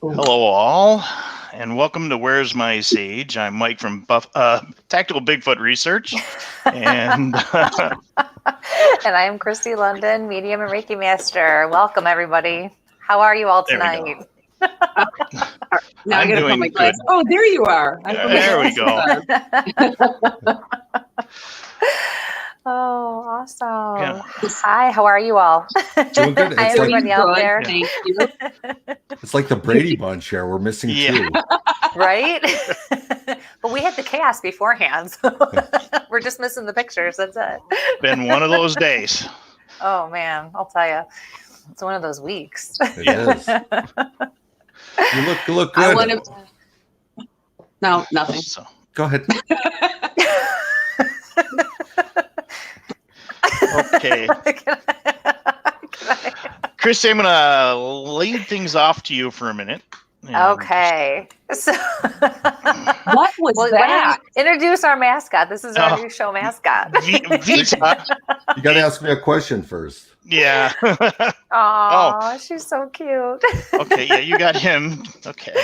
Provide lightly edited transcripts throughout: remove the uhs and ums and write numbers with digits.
Hello, all, and welcome to Where's My Sage? I'm Mike from Tactical Bigfoot Research, and And I'm Kristie London, medium and Reiki master. Welcome, everybody. How are you all tonight? Now I'm I gotta put my glass. Oh, there you are. There we go. Oh, awesome. Yeah. Hi, how are you all? Doing good. Hi, It's everybody out there. Thank you. It's like the Brady Bunch here. We're missing two. Right? But we had the chaos beforehand. So we're just missing the pictures. That's it. Been one of those days. Oh, man. I'll tell you. It's one of those weeks. It is. You look good. No, nothing. So, Go ahead. okay. Kristie, I'm going to lead things off to you for a minute. Okay. So, What was that? Introduce our mascot. This is our new show mascot. Vita. You got to ask me a question first. Yeah. Oh, she's so cute. Okay. Yeah, you got him. Okay.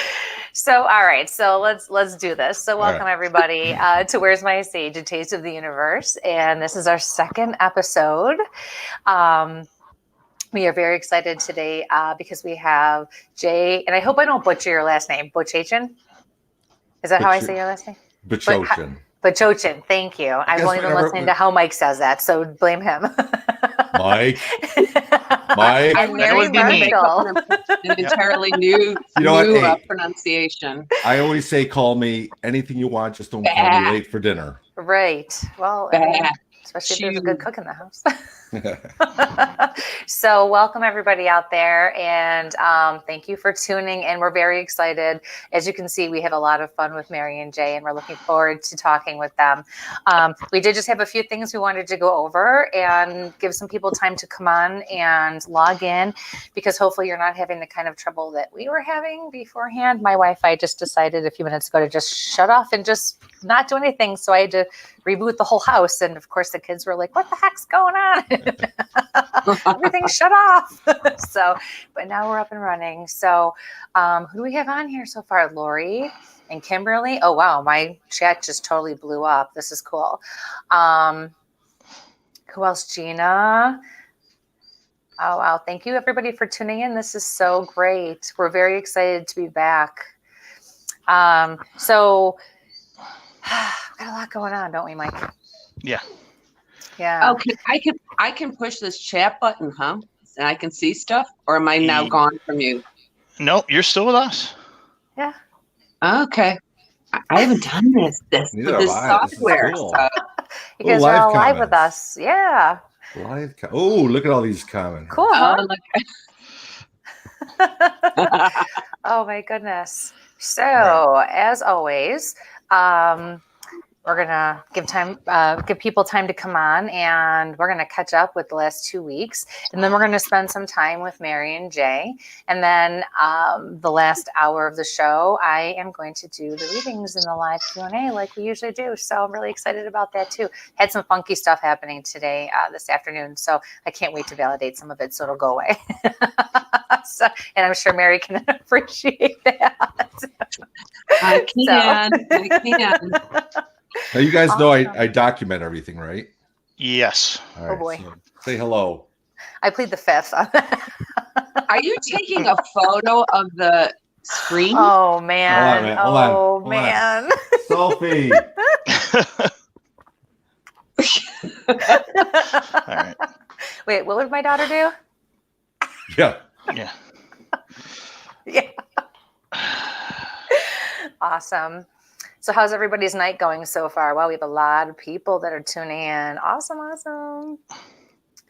So, all right. So let's do this. So, welcome right. everybody to Where's My Sage? A Taste of the Universe, and this is our second episode. We are very excited today because we have Jay, and I hope I don't butcher your last name. Bachochin? Is that how I say your last name? Bachochin. Bachochin. Thank you. I've only been listening to how Mike says that, so blame him. Mike. I'm Mary Marshall. An entirely new pronunciation. I always say, call me anything you want. Just don't call me late for dinner. Right. Well, especially if there's a good cook in the house. So welcome everybody out there, and thank you for tuning in. We're very excited. As you can see, we have a lot of fun with Mary and Jay, and we're looking forward to talking with them. We did just have a few things we wanted to go over and give some people time to come on and log in, because hopefully you're not having the kind of trouble that we were having beforehand. My Wi-Fi just decided a few minutes ago to just shut off and just not do anything, so I had to reboot the whole house, and of course the kids were like, what the heck's going on? Everything shut off. So, but now we're up and running. So who do we have on here so far? Lori and Kimberly. Oh wow, my chat just totally blew up. This is cool. Who else? Gina. Oh wow, thank you everybody for tuning in. This is so great. We're very excited to be back. So we've got a lot going on, don't we, Mike? Yeah. Yeah. Okay, I can push this chat button, huh? And I can see stuff, or am I now gone from you? No, you're still with us. Yeah. Okay. I haven't done this software. Cool. So. You guys are all live with us. Yeah. Oh, look at all these comments. Cool. Huh? Oh my goodness. So as always, we're gonna give people time to come on, and we're gonna catch up with the last 2 weeks, and then we're gonna spend some time with Mary and Jay, and then the last hour of the show, I am going to do the readings in the live Q&A like we usually do. So I'm really excited about that too. Had some funky stuff happening today, this afternoon, so I can't wait to validate some of it, so it'll go away. And I'm sure Mary can appreciate that. I can. Now you guys know I document everything, right? Yes. All right, oh boy. So say hello. I plead the fifth. Are you taking a photo of the screen? Oh man. Hold on. Man. Selfie. All right. Wait, what would my daughter do? Yeah. Yeah. Yeah. Awesome. So how's everybody's night going so far? Well, we have a lot of people that are tuning in. Awesome.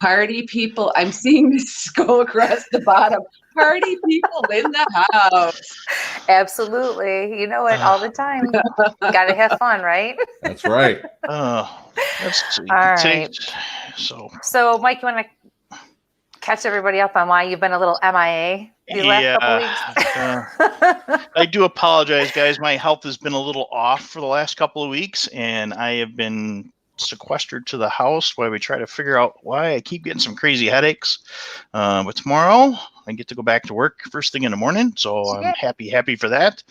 Party people. I'm seeing this go across the bottom. Party people in the house. Absolutely. You know it all the time. Got to have fun, right? That's right. Let's see. All right. So Mike, you want to catch everybody up on why you've been a little MIA these last couple weeks? I do apologize, guys. My health has been a little off for the last couple of weeks, and I have been sequestered to the house while we try to figure out why I keep getting some crazy headaches. But tomorrow I get to go back to work first thing in the morning. So I'm happy for that.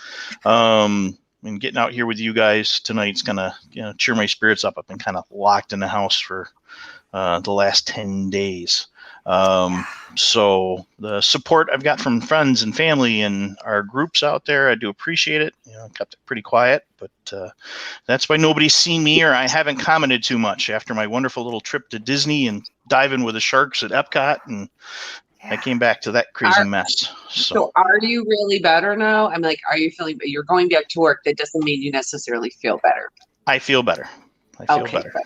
And getting out here with you guys tonight's gonna cheer my spirits up. I've been kind of locked in the house for the last 10 days. So the support I've got from friends and family and our groups out there, I do appreciate it. I kept it pretty quiet, but that's why nobody's seen me or I haven't commented too much after my wonderful little trip to Disney and diving with the sharks at Epcot. And I came back to that crazy mess. So are you really better now? I'm like, are you feeling, you're going back to work. That doesn't mean you necessarily feel better. I feel better. I feel better. Good.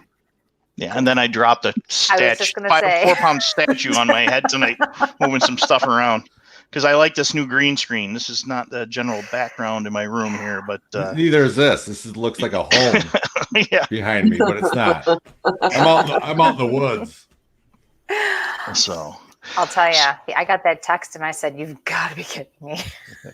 Yeah, and then I dropped a 4-pound statue on my head tonight, moving some stuff around because I like this new green screen. This is not the general background in my room here, but neither is this. This looks like a home behind me, but it's not. I'm out in the woods. So I'll tell you, I got that text and I said, "You've got to be kidding me!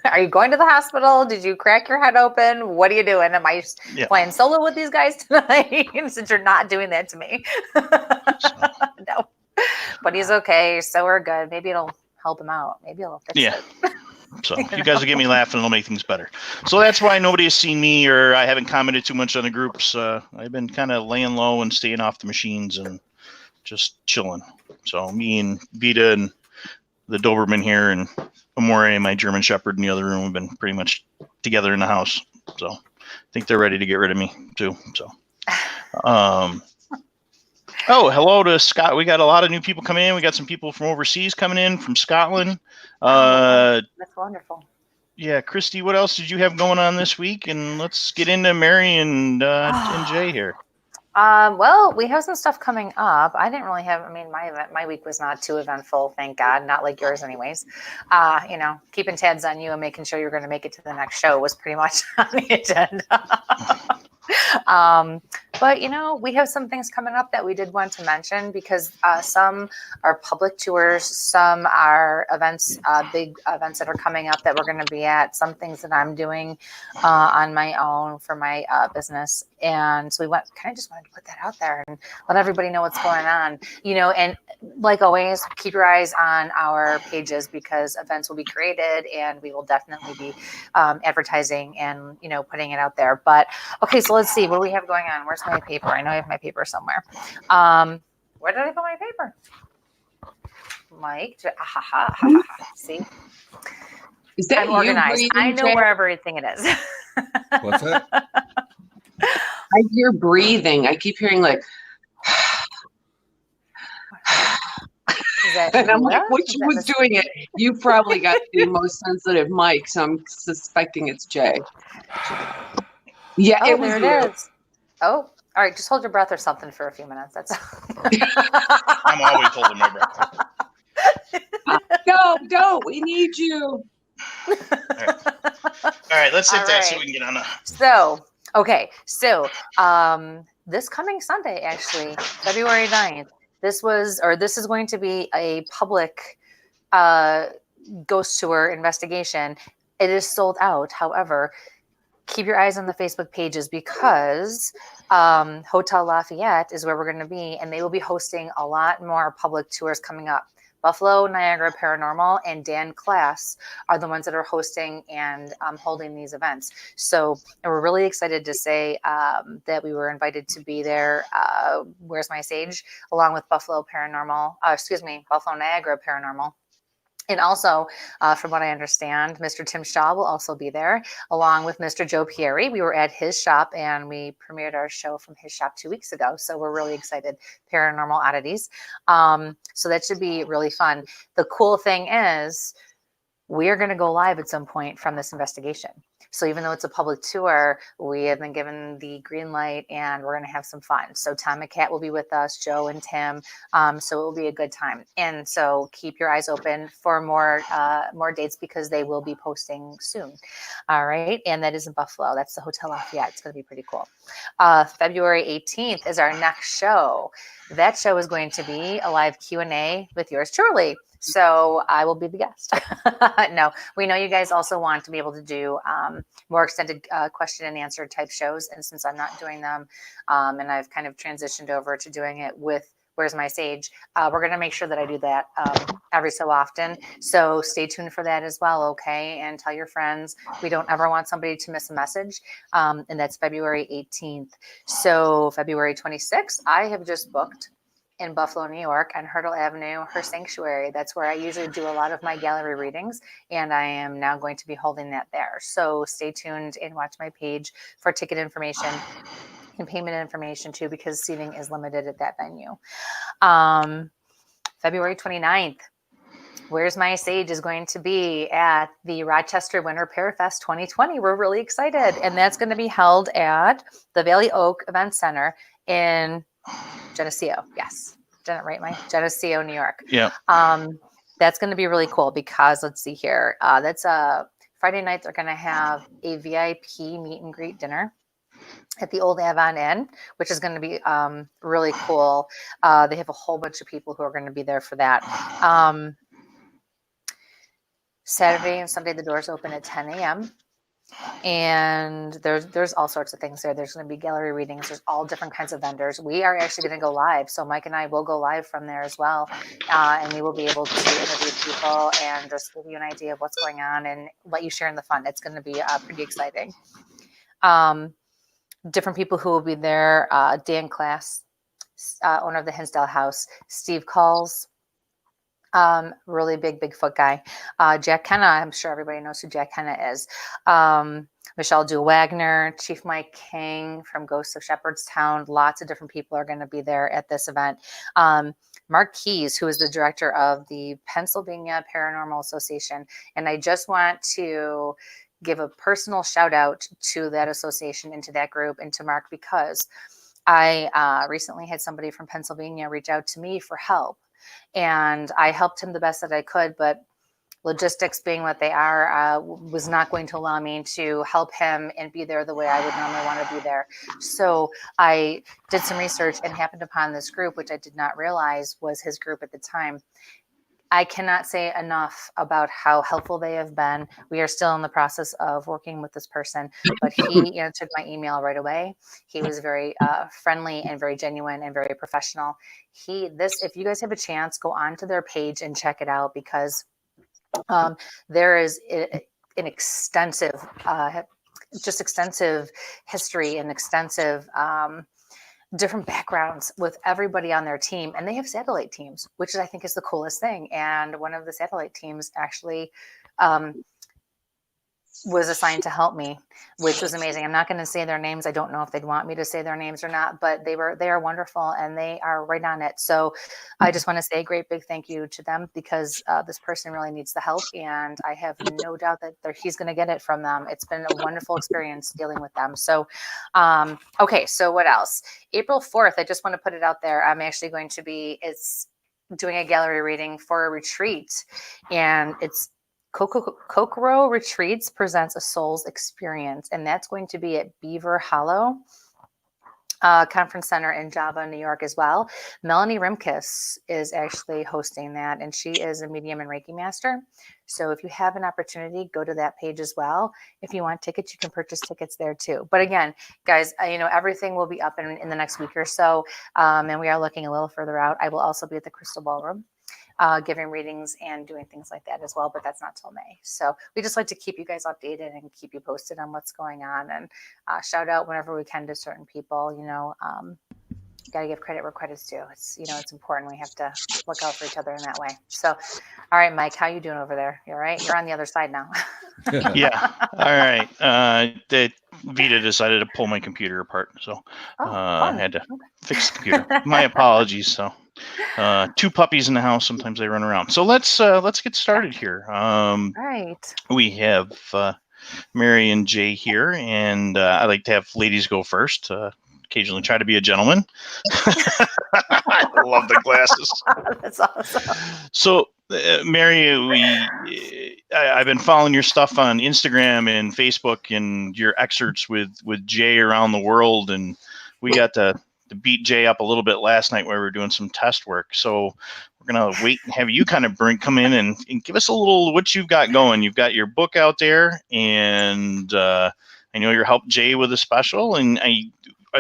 Are you going to the hospital? Did you crack your head open? What are you doing? Am I playing solo with these guys tonight?" Since you're not doing that to me. No, but he's okay. So we're good. Maybe it'll help him out. Maybe it'll fix it. So you guys will get me laughing and it'll make things better. So that's why nobody has seen me or I haven't commented too much on the groups. I've been kind of laying low and staying off the machines and just chilling. So me and Vita and the Doberman here and Amore, my German Shepherd in the other room, have been pretty much together in the house. So I think they're ready to get rid of me too. So, hello to Scott. We got a lot of new people coming in. We got some people from overseas coming in from Scotland. That's wonderful. Yeah, Kristie, what else did you have going on this week? And let's get into Mary and Jay here. Well, we have some stuff coming up. I didn't really have, my week was not too eventful, thank God, not like yours anyways. Keeping tabs on you and making sure you're going to make it to the next show was pretty much on the agenda. But we have some things coming up that we did want to mention because some are public tours, some are events, big events that are coming up that we're going to be at, some things that I'm doing on my own for my business. And so we just wanted to put that out there and let everybody know what's going on, and like always, keep your eyes on our pages because events will be created and we will definitely be advertising and, putting it out there. But okay, so let's see, what do we have going on? Where's my paper? I know I have my paper somewhere. Where did I put my paper? Mike, see? Is that I'm organized. you I know where everything it is. What's that? I hear breathing. I keep hearing like, and I'm like, which was doing it? You probably got the most sensitive mic, so I'm suspecting it's Jay. Yeah, it was there it is. Oh, all right. Just hold your breath or something for a few minutes. That's I'm always holding my breath. No, don't. We need you. All right. Let's hit that so we can get on. So this coming Sunday, actually, February 9th, this is going to be a public ghost tour investigation. It is sold out. However, keep your eyes on the Facebook pages because Hotel Lafayette is where we're going to be, and they will be hosting a lot more public tours coming up. Buffalo Niagara Paranormal and Dan Class are the ones that are hosting and holding these events. So we're really excited to say that we were invited to be there. Where's my sage? Along with Buffalo Niagara Paranormal. And also, from what I understand, Mr. Tim Shaw will also be there, along with Mr. Joe Pieri. We were at his shop, and we premiered our show from his shop 2 weeks ago. So we're really excited. Paranormal Oddities. So that should be really fun. The cool thing is, we are going to go live at some point from this investigation. So even though it's a public tour, we have been given the green light and we're going to have some fun. So Tom and Kat will be with us, Joe and Tim. So it will be a good time. And so keep your eyes open for more dates because they will be posting soon. All right. And that is in Buffalo. That's the Hotel Lafayette. It's going to be pretty cool. February 18th is our next show. That show is going to be a live Q&A with yours truly. So I will be the guest. No, we know you guys also want to be able to do more extended question and answer type shows. And since I'm not doing them and I've kind of transitioned over to doing it with Where's My Sage. We're going to make sure that I do that every so often. So stay tuned for that as well, okay? And tell your friends. We don't ever want somebody to miss a message. And that's February 18th. So February 26th, I have just booked in Buffalo, New York on Hurdle Avenue, her sanctuary. That's where I usually do a lot of my gallery readings, and I am now going to be holding that there. So stay tuned and watch my page for ticket information and payment information too, because seating is limited at that venue. February 29th, Where's My Sage is going to be at the Rochester Winter Parafest 2020. We're really excited. And that's going to be held at the Valley Oak Event Center in Geneseo. Yes. Right, Mike? Geneseo, New York. Yeah. That's going to be really cool because let's see here. That's a Friday night. They're going to have a VIP meet and greet dinner at the Old Avon Inn, which is going to be really cool. They have a whole bunch of people who are going to be there for that. Saturday and Sunday, the doors open at 10 a.m. And there's all sorts of things there. There's going to be gallery readings. There's all different kinds of vendors. We are actually going to go live. So Mike and I will go live from there as well. And we will be able to interview people and just give you an idea of what's going on and let you share in the fun. It's going to be pretty exciting. Different people who will be there. Dan Class, owner of the Hinsdale House. Steve Calls. Really big Bigfoot guy. Jack Kenna, I'm sure everybody knows who Jack Kenna is. Michelle Du Wagner, Chief Mike King from Ghosts of Shepherdstown. Lots of different people are going to be there at this event. Mark Keys, who is the director of the Pennsylvania Paranormal Association. And I just want to give a personal shout out to that association and to that group and to Mark, because I recently had somebody from Pennsylvania reach out to me for help. And I helped him the best that I could, but logistics being what they are, was not going to allow me to help him and be there the way I would normally want to be there. So I did some research and happened upon this group, which I did not realize was his group at the time. I cannot say enough about how helpful they have been. We are still in the process of working with this person, but he answered my email right away. He was very friendly and very genuine and very professional. If you guys have a chance, go onto their page and check it out, because there is an extensive history and extensive different backgrounds with everybody on their team, and they have satellite teams, which I think is the coolest thing. And one of the satellite teams actually was assigned to help me, which was amazing. I'm not going to say their names. I don't know if they'd want me to say their names or not, but they are wonderful and they are right on it. So I just want to say a great big thank you to them, because this person really needs the help, and I have no doubt that he's going to get it from them. It's been a wonderful experience dealing with them. So, okay. So what else? April 4th, I just want to put it out there. I'm actually going to be doing a gallery reading for a retreat, and it's Kokoro Retreats presents a Soul's Experience, and that's going to be at Beaver Hollow Conference Center in Java, New York as well. Melanie Rimkus is actually hosting that, and she is a medium and Reiki master. So if you have an opportunity, go to that page as well. If you want tickets, you can purchase tickets there too. But again, guys, everything will be up in the next week or so, and we are looking a little further out. I will also be at the Crystal Ballroom, giving readings and doing things like that as well, but that's not till May. So we just like to keep you guys updated and keep you posted on what's going on, and shout out whenever we can to certain people. Got to give credit where credit's due. It's important. We have to look out for each other in that way. So, all right, Mike, how you doing over there? You all right? You're on the other side now. Yeah. All right. Vita decided to pull my computer apart, so I had to fix the computer. My apologies. So, two puppies in the house. Sometimes they run around. So let's get started here. Right. We have Mary and Jay here, and I like to have ladies go first. Occasionally try to be a gentleman. I love the glasses. That's awesome. So, Mary, I've been following your stuff on Instagram and Facebook and your excerpts with Jay around the world, and we got to beat Jay up a little bit last night where we were doing some test work. So we're gonna wait and have you kind of come in and give us a little what you've got going. You've got your book out there, and I know you're helping Jay with a special, and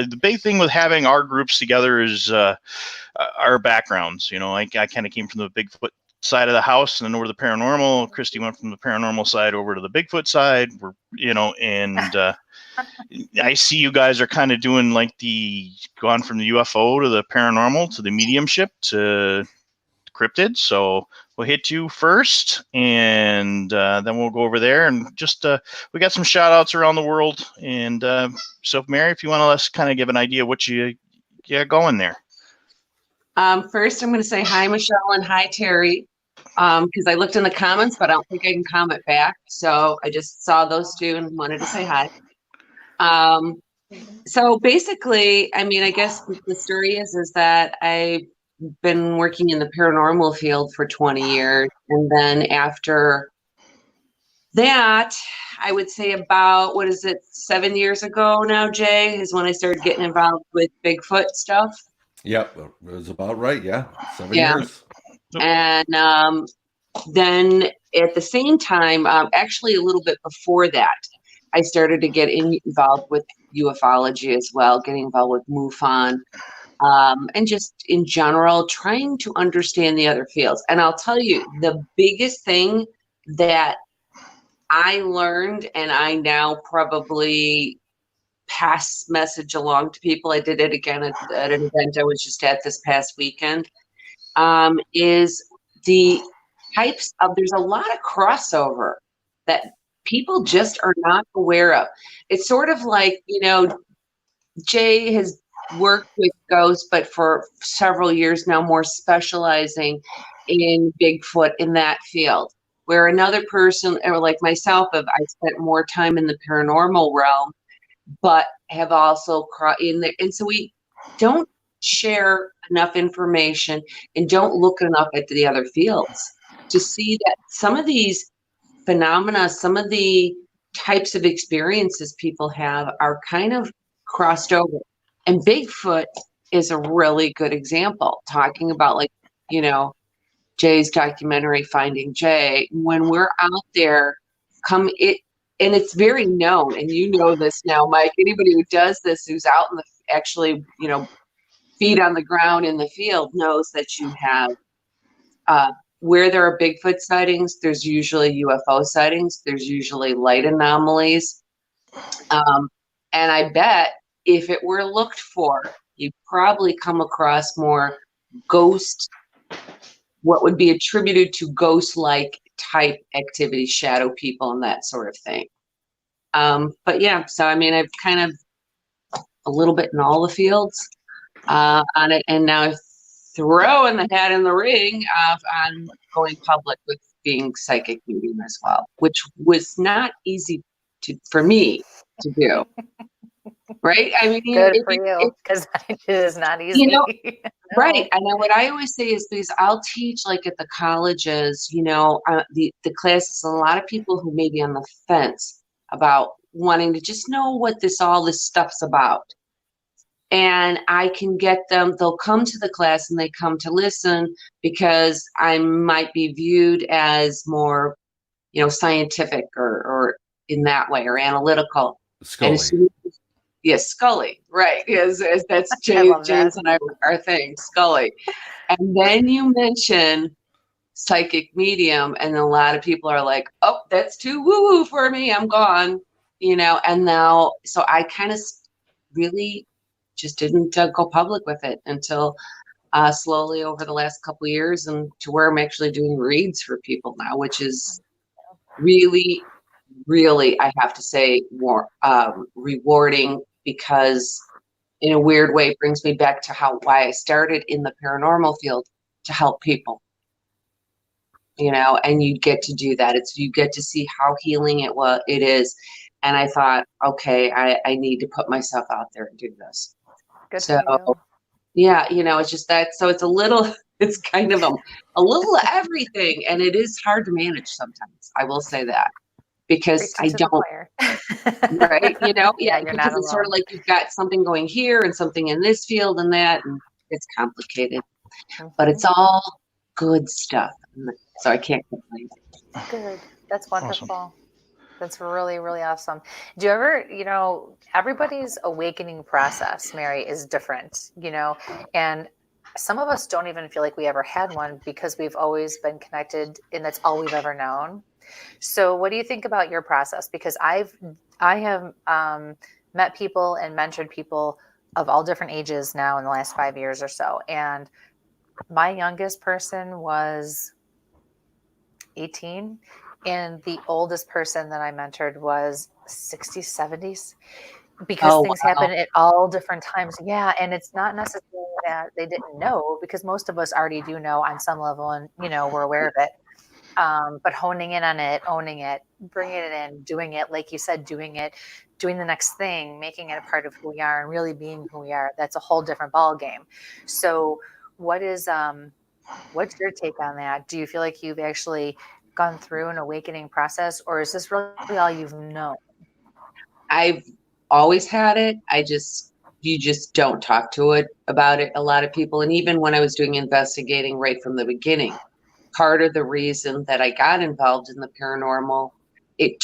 the big thing with having our groups together is our backgrounds. You know, I kind of came from the Bigfoot side of the house and then over to the paranormal. Kristie went from the paranormal side over to the Bigfoot side. We're, you know, and I see you guys are kind of doing like gone from the UFO to the paranormal to the mediumship to cryptid. So we'll hit you first, and then we'll go over there and just we got some shout outs around the world. And so Mary, if you want to let's kind of give an idea what you got going there. First, I'm going to say hi, Michelle, and hi, Terry, because I looked in the comments, but I don't think I can comment back. So I just saw those two and wanted to say hi. So basically, I mean, I guess the story is that I've been working in the paranormal field for 20 years. And then after that, I would say about, 7 years ago now, Jay, is when I started getting involved with Bigfoot stuff. Yep, it was about right. Yeah, 7 years. And then at the same time, actually a little bit before that, I started to get involved with ufology as well, getting involved with MUFON, and just in general, trying to understand the other fields. And I'll tell you, the biggest thing that I learned, and I now probably pass message along to people, I did it again at an event I was just at this past weekend, is the types of, there's a lot of crossover that people just are not aware of. It's sort of like, you know, Jay has worked with ghosts, but for several years now, more specializing in Bigfoot in that field. Where another person, or like myself, I spent more time in the paranormal realm, but have also in there. And so we don't share enough information and don't look enough at the other fields to see that some of these phenomena, some of the types of experiences people have are kind of crossed over. And Bigfoot is a really good example, talking about, like, you know, Jay's documentary, Finding Jay. When we're out there, and it's very known, and you know this now, Mike, anybody who does this, who's out in the, actually, you know, feet on the ground in the field, knows that you have, where there are Bigfoot sightings, there's usually UFO sightings, there's usually light anomalies. And I bet if it were looked for, you'd probably come across more ghost, what would be attributed to ghost-like type activity, shadow people and that sort of thing. But yeah, so I mean, I've kind of a little bit in all the fields on it, and now throwing the hat in the ring on going public with being psychic medium as well, which was not easy for me to do. Right? I mean, good for you, because it is not easy. You know, No. Right. And what I always say is, because I'll teach like at the colleges, you know, the classes, a lot of people who may be on the fence about wanting to just know what all this stuff's about. And I can get them, they'll come to the class and they come to listen because I might be viewed as more, you know, scientific or in that way, or analytical. Scully. Yes, Scully, right. Yes, that's James and I, our thing, Scully. And then you mention psychic medium, and a lot of people are like, oh, that's too woo-woo for me, I'm gone, you know. And now, so I kind of really just didn't go public with it until slowly over the last couple of years, and to where I'm actually doing reads for people now, which is really, really, I have to say, more rewarding, because in a weird way it brings me back to why I started in the paranormal field, to help people, you know. And you get to do that. You get to see how healing it is. And I thought, okay, I need to put myself out there and do this. Good for you. Yeah, you know, it's just that. So it's kind of a little everything, and it is hard to manage sometimes. I will say that. Because I don't, right? You know, yeah, because it's sort of like you've got something going here and something in this field and that, and it's complicated. But it's all good stuff, so I can't complain. Good, that's wonderful. Awesome. That's really, really awesome. Do you ever, everybody's awakening process, Mary, is different, and some of us don't even feel like we ever had one because we've always been connected and that's all we've ever known. So what do you think about your process? Because I have met people and mentored people of all different ages now in the last 5 years or so. And my youngest person was 18, and the oldest person that I mentored was 60s, 70s, because things happen at all different times. Yeah. And it's not necessarily that they didn't know, because most of us already do know on some level, and, we're aware of it. But honing in on it, owning it, bringing it in, doing it, like you said, doing it, doing the next thing, making it a part of who we are and really being who we are. That's a whole different ball game. So what's your take on that? Do you feel like you've actually gone through an awakening process, or is this really all you've known? I've always had it. You just don't talk about it. A lot of people, and even when I was doing investigating right from the beginning, part of the reason that I got involved in the paranormal, it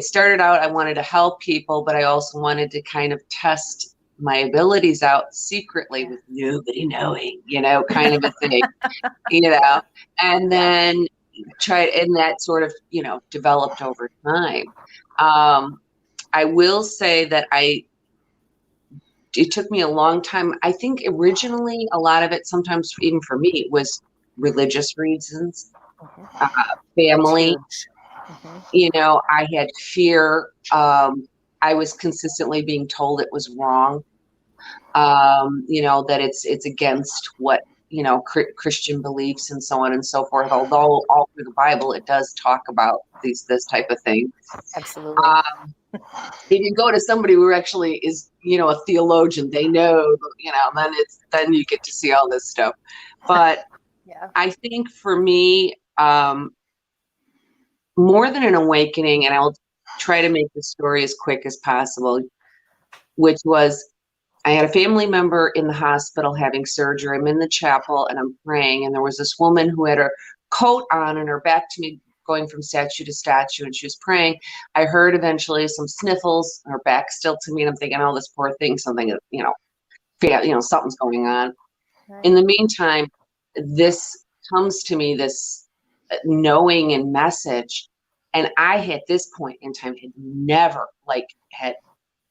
started out, I wanted to help people, but I also wanted to kind of test my abilities out secretly with nobody knowing, kind of a thing, and then and that sort of, developed over time. I will say that it took me a long time. I think originally a lot of it, sometimes even for me, was religious reasons, family. I had fear. I was consistently being told it was wrong. That it's against what, Christian beliefs and so on and so forth. Although all through the Bible, it does talk about this type of thing. Absolutely. If you go to somebody who actually is, a theologian, they know, then you get to see all this stuff. But yeah. I think for me, more than an awakening, and I'll try to make the story as quick as possible, which was, I had a family member in the hospital having surgery. I'm in the chapel and I'm praying, and there was this woman who had her coat on and her back to me, going from statue to statue, and she was praying. I heard eventually some sniffles, her back still to me, and I'm thinking, oh, this poor thing, something, something's going on. Right. In the meantime, this comes to me, this knowing and message, and I, at this point in time, had never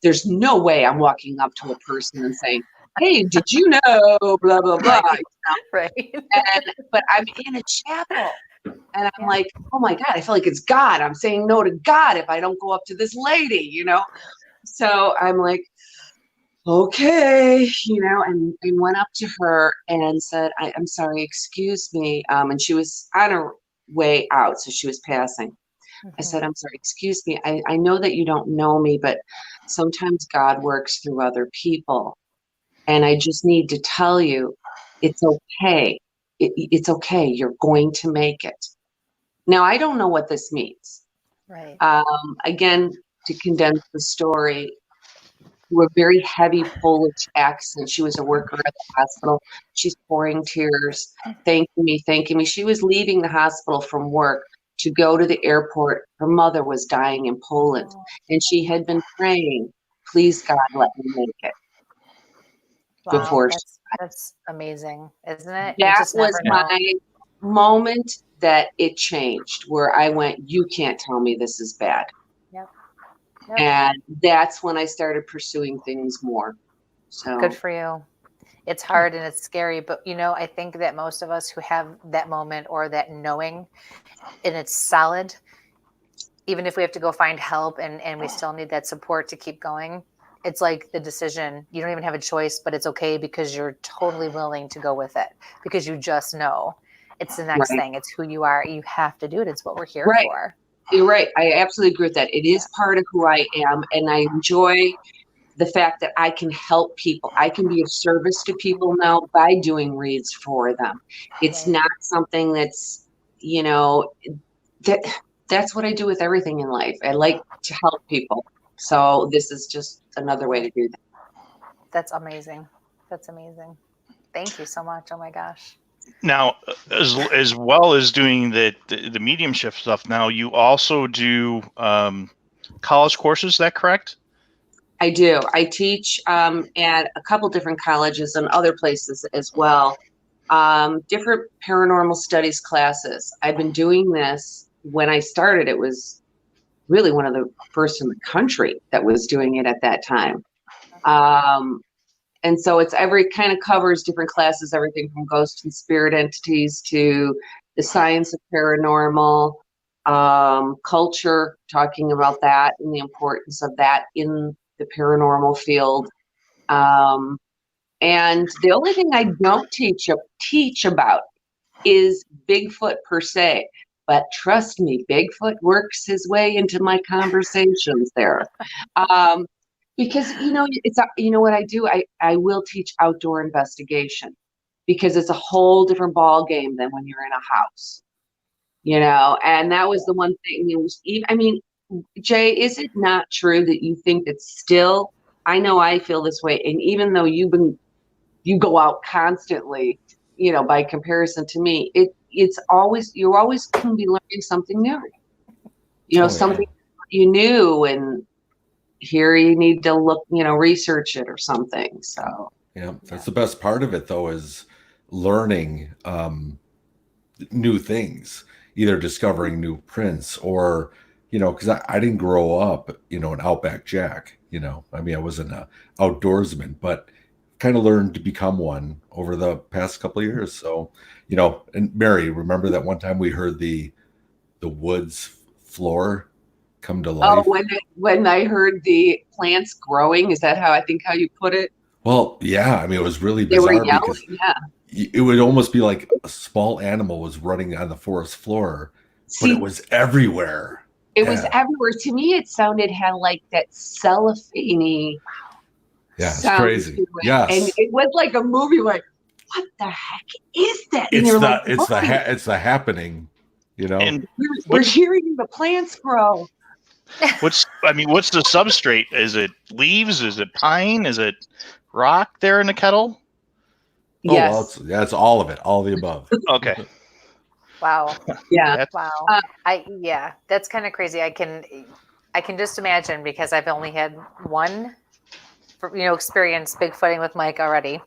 there's no way I'm walking up to a person and saying, hey, did you know, blah, blah, blah. Right. But I'm in a chapel, and I'm like, oh my God, I feel like it's God. I'm saying no to God if I don't go up to this lady, So I'm like, okay, and went up to her and said, I'm sorry, excuse me. And she was on her way out, so she was passing. I said, I'm sorry, excuse me. I know that you don't know me, but sometimes God works through other people. And I just need to tell you, it's okay. It's okay. You're going to make it. Now, I don't know what this means. Right. Again, to condense the story, through a very heavy Polish accent. She was a worker at the hospital. She's pouring tears, thanking me. She was leaving the hospital from work to go to the airport. Her mother was dying in Poland, and she had been praying, please God, let me make it. Wow, before that's amazing, isn't it? That was my moment that it changed, where I went, you can't tell me this is bad. Yep. And that's when I started pursuing things more. So good for you. It's hard and it's scary, but I think that most of us who have that moment or that knowing, and it's solid, even if we have to go find help and we still need that support to keep going, it's like the decision, you don't even have a choice, but it's okay because you're totally willing to go with it, because you just know it's the next thing. It's who you are. You have to do it. It's what we're here for. You're right. I absolutely agree with that. It is part of who I am, and I enjoy the fact that I can help people. I can be of service to people now by doing reads for them. It's not something that's, that's what I do with everything in life. I like to help people. So this is just another way to do that. That's amazing. That's amazing. Thank you so much. Oh my gosh. Now, as well as doing the mediumship stuff, now you also do college courses. Is that correct? I do. I teach at a couple different colleges and other places as well. Different paranormal studies classes. I've been doing this. When I started, it was really one of the first in the country that was doing it at that time. And so it's kind of covers different classes, everything from ghost and spirit entities to the science of paranormal, culture, talking about that and the importance of that in the paranormal field. And the only thing I don't teach about is Bigfoot per se. But trust me, Bigfoot works his way into my conversations there. Because, it's, what I do, I will teach outdoor investigation because it's a whole different ball game than when you're in a house, and that was the one thing. Jay, is it not true that you think that still, I know I feel this way, and even though you go out constantly, by comparison to me, you're always going to be learning something new, something you knew, and here you need to look, research it or something. So yeah, that's the best part of it, though, is learning new things, either discovering new prints or, because I didn't grow up, an Outback Jack, I wasn't an outdoorsman, but kind of learned to become one over the past couple of years. So, and Mary, remember that one time we heard the woods floor come to life? Oh, when I heard the plants growing, is that how you put it? Well, yeah. It was really They were bizarre yelling, because yeah. it would almost be like a small animal was running on the forest floor, but it was everywhere. It was everywhere. To me, it had like that cellophane-y it's crazy. Yes. And it was like a movie, like, what the heck is that? It's the happening, And we're hearing the plants grow. What's the substrate? Is it leaves? Is it pine? Is it rock there in the kettle? Yes. Oh, well, it's all of it, all of the above. Okay. Wow. Yeah. Wow. That's kind of crazy. I can just imagine, because I've only had one, experience Bigfooting with Mike already.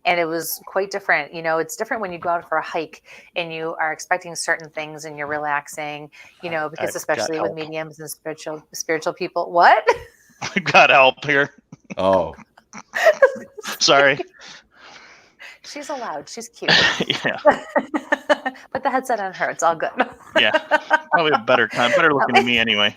And it was quite different. It's different when you go out for a hike and you are expecting certain things and you're relaxing, because especially with mediums and spiritual people. What? I've got help here. Oh. Sorry. She's allowed. She's cute. Yeah. Put the headset on her. It's all good. Yeah. Probably better looking than me anyway.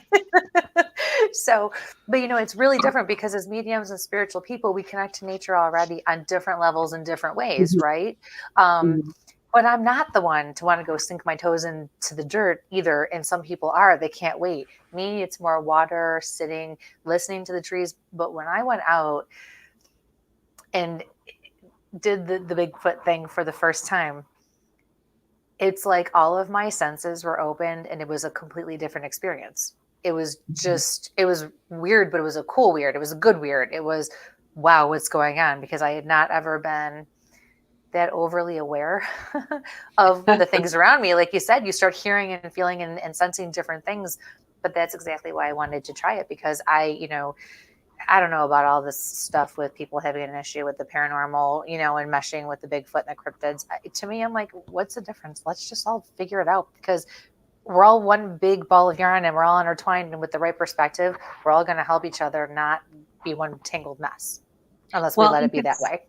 So, but it's really different because as mediums and spiritual people, we connect to nature already on different levels in different ways, right? But I'm not the one to want to go sink my toes into the dirt either. And some people are. They can't wait. Me, it's more water, sitting, listening to the trees. But when I went out and did the Bigfoot thing for the first time, it's like all of my senses were opened and it was a completely different experience. It was it was weird, but it was a cool weird. It was a good weird. It was, wow, what's going on? Because I had not ever been that overly aware of the things around me. Like you said, you start hearing and feeling and sensing different things. But that's exactly why I wanted to try it, because I don't know about all this stuff with people having an issue with the paranormal, and meshing with the Bigfoot and the cryptids. To me, I'm like, what's the difference? Let's just all figure it out, because we're all one big ball of yarn and we're all intertwined. And with the right perspective, we're all going to help each other, not be one tangled mess, unless we let it be that way,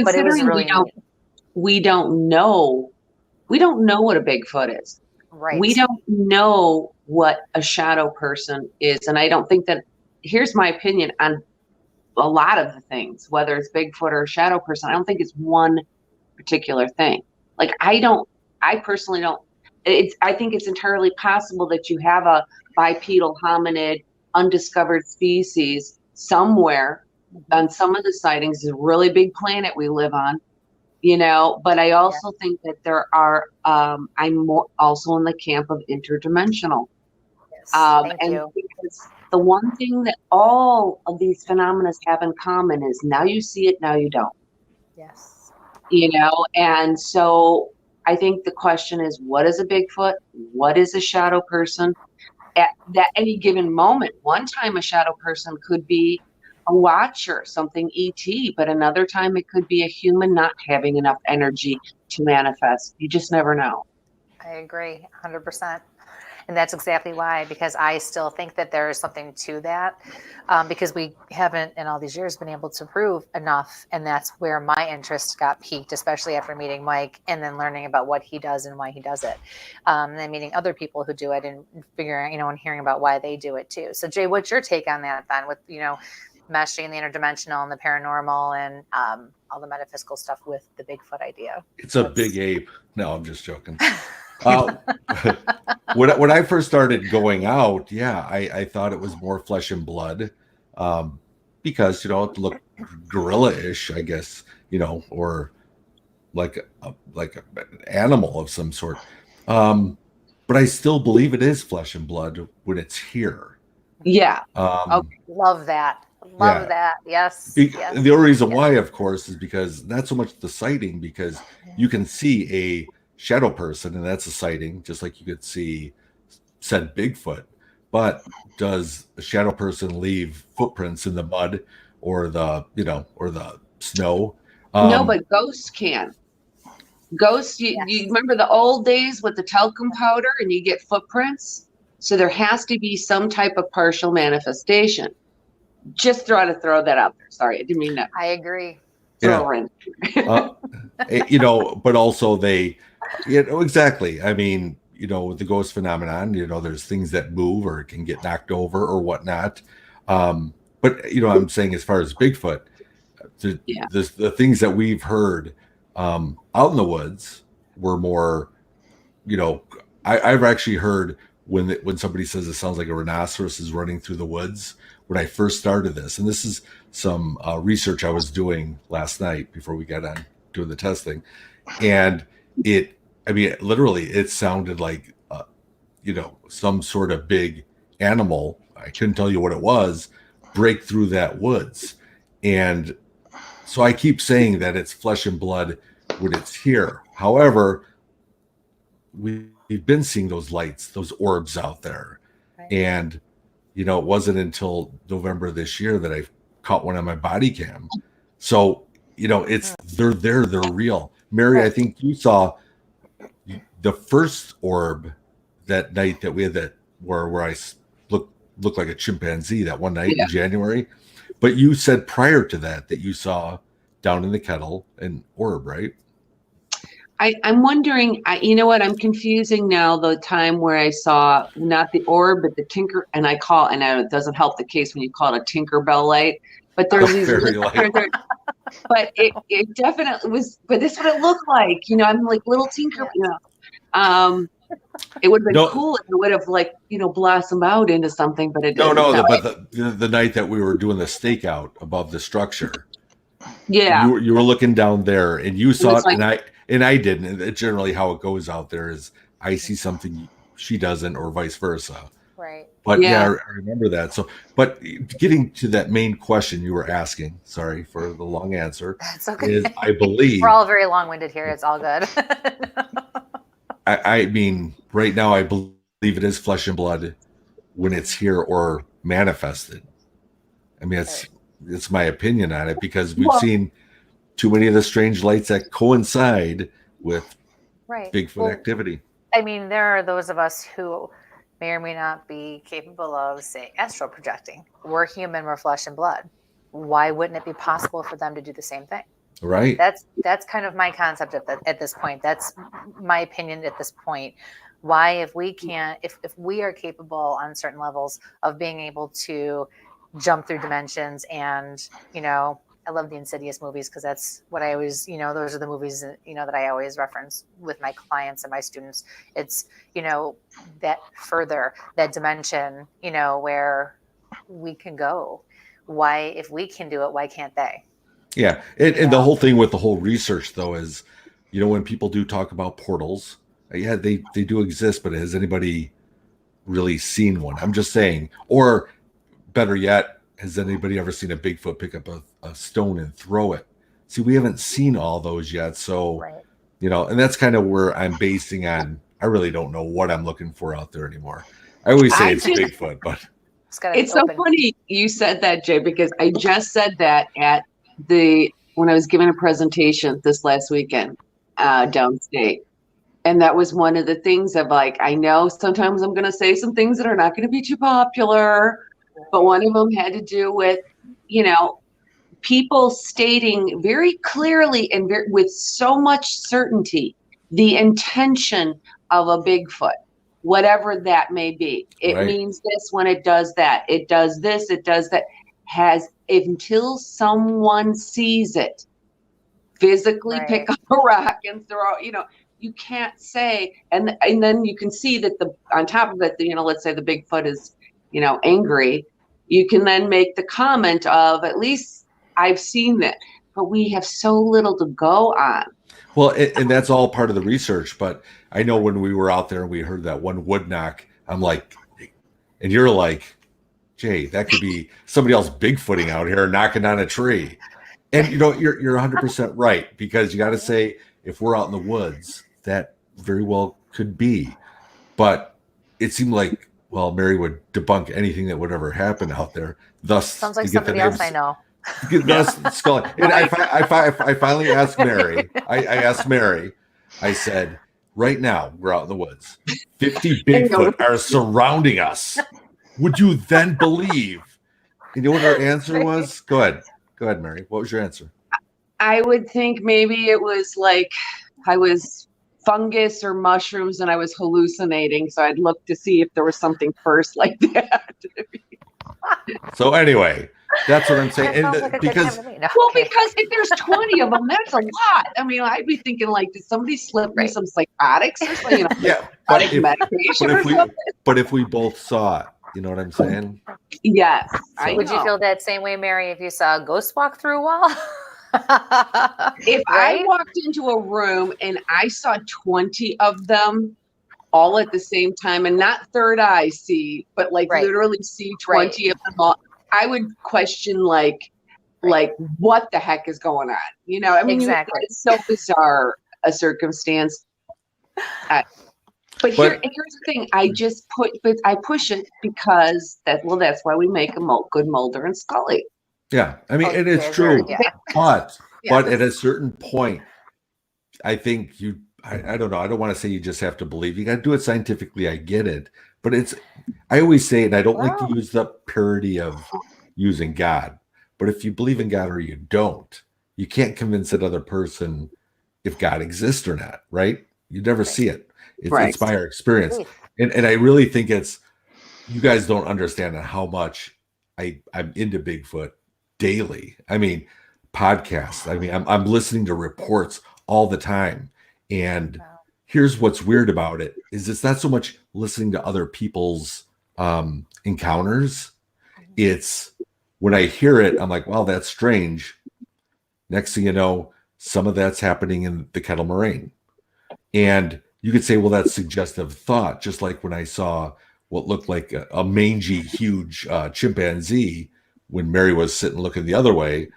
But it was really we don't know what a Bigfoot is. Right. We don't know what a shadow person is. And I don't think that, here's my opinion on a lot of the things, whether it's Bigfoot or a shadow person, I don't think it's one particular thing. Like, I personally don't, I think it's entirely possible that you have a bipedal hominid, undiscovered species somewhere on some of the sightings. It's a really big planet we live on, but I also think that there are, I'm also in the camp of interdimensional. Yes, thank you. Because the one thing that all of these phenomena have in common is now you see it, now you don't. Yes. And so I think the question is, what is a Bigfoot? What is a shadow person? At that any given moment, one time a shadow person could be a watcher, something ET, but another time it could be a human not having enough energy to manifest. You just never know. I agree 100%. And that's exactly why, because I still think that there is something to that, because we haven't in all these years been able to prove enough. And that's where my interest got piqued, especially after meeting Mike and then learning about what he does and why he does it. And then meeting other people who do it and figuring, and hearing about why they do it too. So Jay, what's your take on that then with, meshing the interdimensional and the paranormal and all the metaphysical stuff with the Bigfoot idea? It's a big ape. No, I'm just joking. When I first started going out, I thought it was more flesh and blood, because it looked gorilla-ish, I guess, or like an animal of some sort. But I still believe it is flesh and blood when it's here. Yeah. Love that. Love that. Yes. The only reason why, of course, is because not so much the sighting, because you can see a shadow person and that's a sighting, just like you could see said Bigfoot. But does a shadow person leave footprints in the mud or the snow? No, but ghosts can. Ghosts, you remember the old days with the talcum powder and you get footprints? So there has to be some type of partial manifestation. Just throw that out there. Sorry, I didn't mean that. I agree. Throw but also they, exactly. I mean, with the ghost phenomenon, there's things that move or can get knocked over or whatnot. But I'm saying as far as Bigfoot, the things that we've heard out in the woods were more, I've actually heard when somebody says it sounds like a rhinoceros is running through the woods. When I first started this, and this is some research I was doing last night before we got on doing the testing, and literally it sounded like some sort of big animal, I couldn't tell you what it was, break through that woods. And so I keep saying that it's flesh and blood when it's here. However, we've been seeing those lights, those orbs out there. Right. And it wasn't until November this year that I caught one on my body cam. So, they're there, they're real. Mary, I think you saw the first orb that night that we had that where I looked like a chimpanzee that one night in January. But you said prior to that you saw down in the kettle an orb, right? I'm wondering, you know what? I'm confusing now the time where I saw not the orb, but the tinker, and I know it doesn't help the case when you call it a Tinkerbell light, but there's these, but it definitely was, but this is what it looked like, I'm like little tinker, it would have been cool if it would have blossomed out into something, but it didn't. But the night that we were doing the stakeout above the structure, you were looking down there and you saw it, and I didn't. And generally how it goes out there is I see something she doesn't, or vice versa. Right. But I remember that. So, but getting to that main question you were asking, sorry for the long answer. That's okay. Is I believe we're all very long-winded here. It's all good. I mean, right now I believe it is flesh and blood when it's here or manifested. I mean, it's my opinion on it, because we've seen too many of the strange lights that coincide with Bigfoot activity. I mean, there are those of us who may or may not be capable of, say, astral projecting. We're human, we're flesh and blood. Why wouldn't it be possible for them to do the same thing? Right. That's kind of my concept at this point. That's my opinion at this point. Why, if we can't, if we are capable on certain levels of being able to jump through dimensions, and I love the Insidious movies, because that's what I always, those are the movies that I always reference with my clients and my students. It's that further, that dimension, where we can go. Why, if we can do it, why can't they? Yeah. And the whole thing with the whole research, though, is, when people do talk about portals, they do exist, but has anybody really seen one? I'm just saying. Or better yet, has anybody ever seen a Bigfoot pick up a stone and throw it See, we haven't seen all those yet. So, Right. and that's kind of where I'm basing on. I really don't know what I'm looking for out there anymore. I always say it's Bigfoot, but it's so funny you said that, Jay, because I just said that when I was giving a presentation this last weekend downstate. And that was one of the things of like, I know sometimes I'm going to say some things that are not going to be too popular, but one of them had to do with, people stating very clearly and with so much certainty the intention of a Bigfoot, whatever that may be. It means this when it does that. It does this, it does that. Until someone sees it, physically pick up a rock and throw, you can't say, and then you can see that on top of it, let's say the Bigfoot is, angry. You can then make the comment of, at least I've seen that, but we have so little to go on. Well, and that's all part of the research. But I know when we were out there and we heard that one wood knock, I'm like, and you're like, Jay, that could be somebody else Bigfooting out here knocking on a tree. And you're 100% right, because you got to say, if we're out in the woods, that very well could be. But it seemed like, well, Mary would debunk anything that would ever happen out there. Thus, sounds like somebody else I know. Thus, Scully. And I finally asked Mary. I asked Mary. I said, right now we're out in the woods. 50 Bigfoot are surrounding us. Would you then believe? You know what her answer was? Go ahead, Mary. What was your answer? I would think maybe it was like I was fungus or mushrooms and I was hallucinating. So I'd look to see if there was something first like that. So anyway, that's what I'm saying. And because if there's 20 of them, that's a lot. I mean, I'd be thinking like, did somebody slip me some psychotics or something? Yeah, but if we both saw it, you know what I'm saying? Yes. So. Would you feel that same way, Mary, if you saw a ghost walk through a wall? If I walked into a room and I saw 20 of them all at the same time, and not third eye see, but literally see 20 of them all, I would question like what the heck is going on? I mean, exactly. It's so bizarre a circumstance. But here's the thing. I push it because that's why we make a good Mulder and Scully. Yeah, I mean, and it's true. Yeah. But at a certain point, I think I don't know. I don't want to say you just have to believe. You got to do it scientifically. I get it. But I always say, and I don't like to use the parody of using God, but if you believe in God or you don't, you can't convince that other person if God exists or not, right? You never see it. It's by our experience. And I really think you guys don't understand how much I'm into Bigfoot daily. I mean, podcasts. I mean, I'm listening to reports all the time. And here's what's weird about it is it's not so much listening to other people's encounters. It's when I hear it, I'm like, wow, that's strange. Next thing you know, some of that's happening in the Kettle Moraine. And you could say, well, that's suggestive thought, just like when I saw what looked like a mangy, huge chimpanzee when Mary was sitting looking the other way.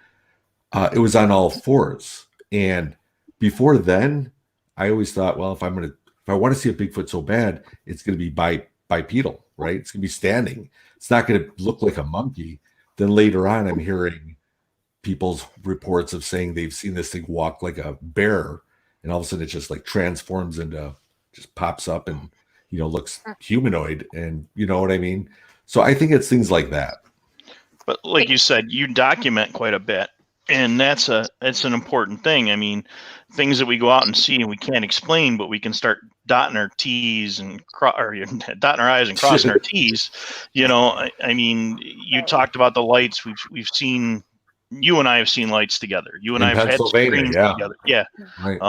It was on all fours. And before then, I always thought, well, if I want to see a Bigfoot so bad, it's going to be bipedal, right? It's going to be standing. It's not going to look like a monkey. Then later on, I'm hearing people's reports of saying they've seen this thing walk like a bear, and all of a sudden it just like transforms just pops up and, looks humanoid, and you know what I mean? So I think it's things like that. But like you said, you document quite a bit. And it's an important thing. I mean, things that we go out and see and we can't explain, but we can start dotting our T's and dotting our I's and crossing our T's. I mean, you talked about the lights. We've seen, you and I have seen lights together. You and I have had screens together. Yeah. Right.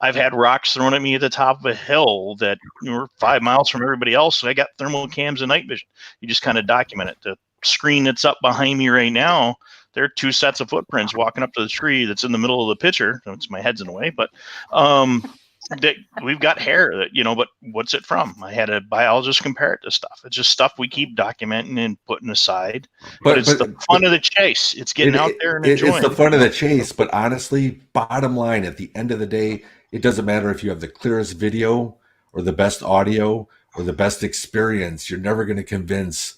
I've had rocks thrown at me at the top of a hill that were 5 miles from everybody else. So I got thermal cams and night vision. You just kind of document it. The screen that's up behind me right now, there are 2 sets of footprints walking up to the tree that's in the middle of the picture. My head's in the way, but we've got hair that, but what's it from? I had a biologist compare it to stuff. It's just stuff we keep documenting and putting aside. But it's the fun of the chase. It's getting out there and enjoying. It's the fun of the chase. But honestly, bottom line, at the end of the day, it doesn't matter if you have the clearest video or the best audio or the best experience. You're never going to convince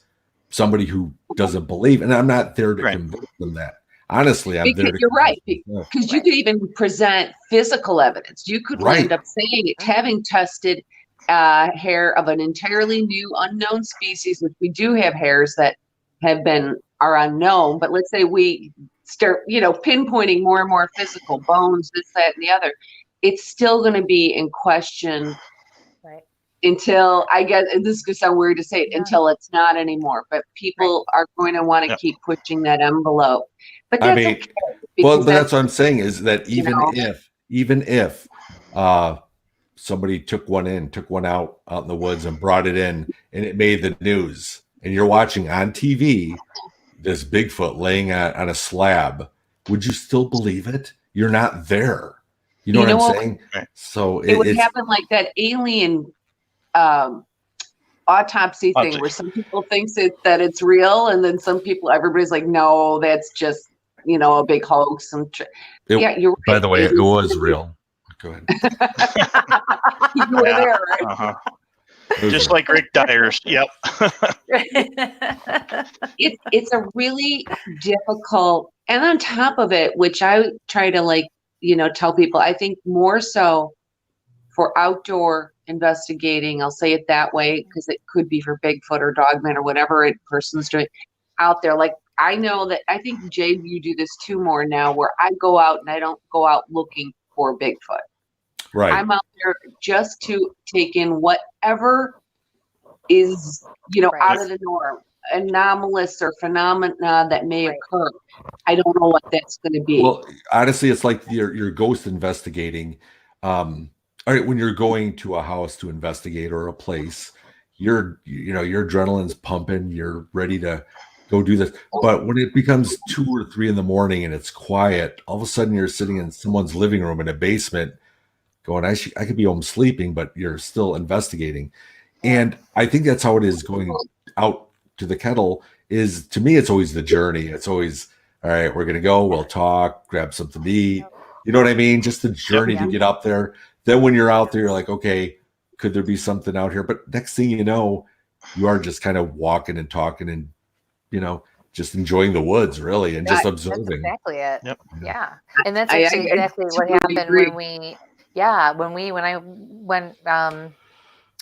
somebody who doesn't believe. And I'm not there to convince them that. Honestly, I'm there to. You're right, because you could even present physical evidence. You could end up saying it, having tested hair of an entirely new unknown species, which we do have hairs that are unknown. But let's say we start, pinpointing more and more physical bones, this, that, and the other. It's still going to be in question. Until, I guess, and this could sound weird to say it, until it's not anymore. But people are going to want to keep pushing that envelope. But that's okay. Well, but that's what I'm saying is that even if somebody took one out in the woods and brought it in and it made the news, and you're watching on TV this Bigfoot laying on a slab, would you still believe it? You're not there. You know what I'm saying? So it would happen like that alien autopsy thing where some people think that it's real, and then everybody's like, no, that's just a big hoax. You're right. By the way, it was real. Go ahead. You were there, right? Uh-huh. Just like Rick Dyer's. Yep. It's a really difficult, and on top of it, which I try to tell people, I think more so for outdoor investigating, I'll say it that way, because it could be for Bigfoot or Dogman or whatever person's doing out there. Like, I know that, I think, Jay, you do this too more now, where I go out and I don't go out looking for Bigfoot. Right. I'm out there just to take in whatever is, out of the norm, anomalous or phenomena that may occur. I don't know what that's going to be. Well, honestly, it's like your ghost investigating. All right, when you're going to a house to investigate or a place, your adrenaline's pumping, you're ready to go do this. But when it becomes 2 or 3 in the morning and it's quiet, all of a sudden you're sitting in someone's living room in a basement going, I could be home sleeping, but you're still investigating. And I think that's how it is going out to the kettle. Is, to me, it's always the journey. It's always, all right, we're going to go, we'll talk, grab something to eat. You know what I mean? Just the journey to get up there. Then when you're out there, you're like, okay, could there be something out here? But next thing you know, you are just kind of walking and talking and, just enjoying the woods, really, and just observing. That's exactly it. Yep. Yeah. And that's actually exactly what happened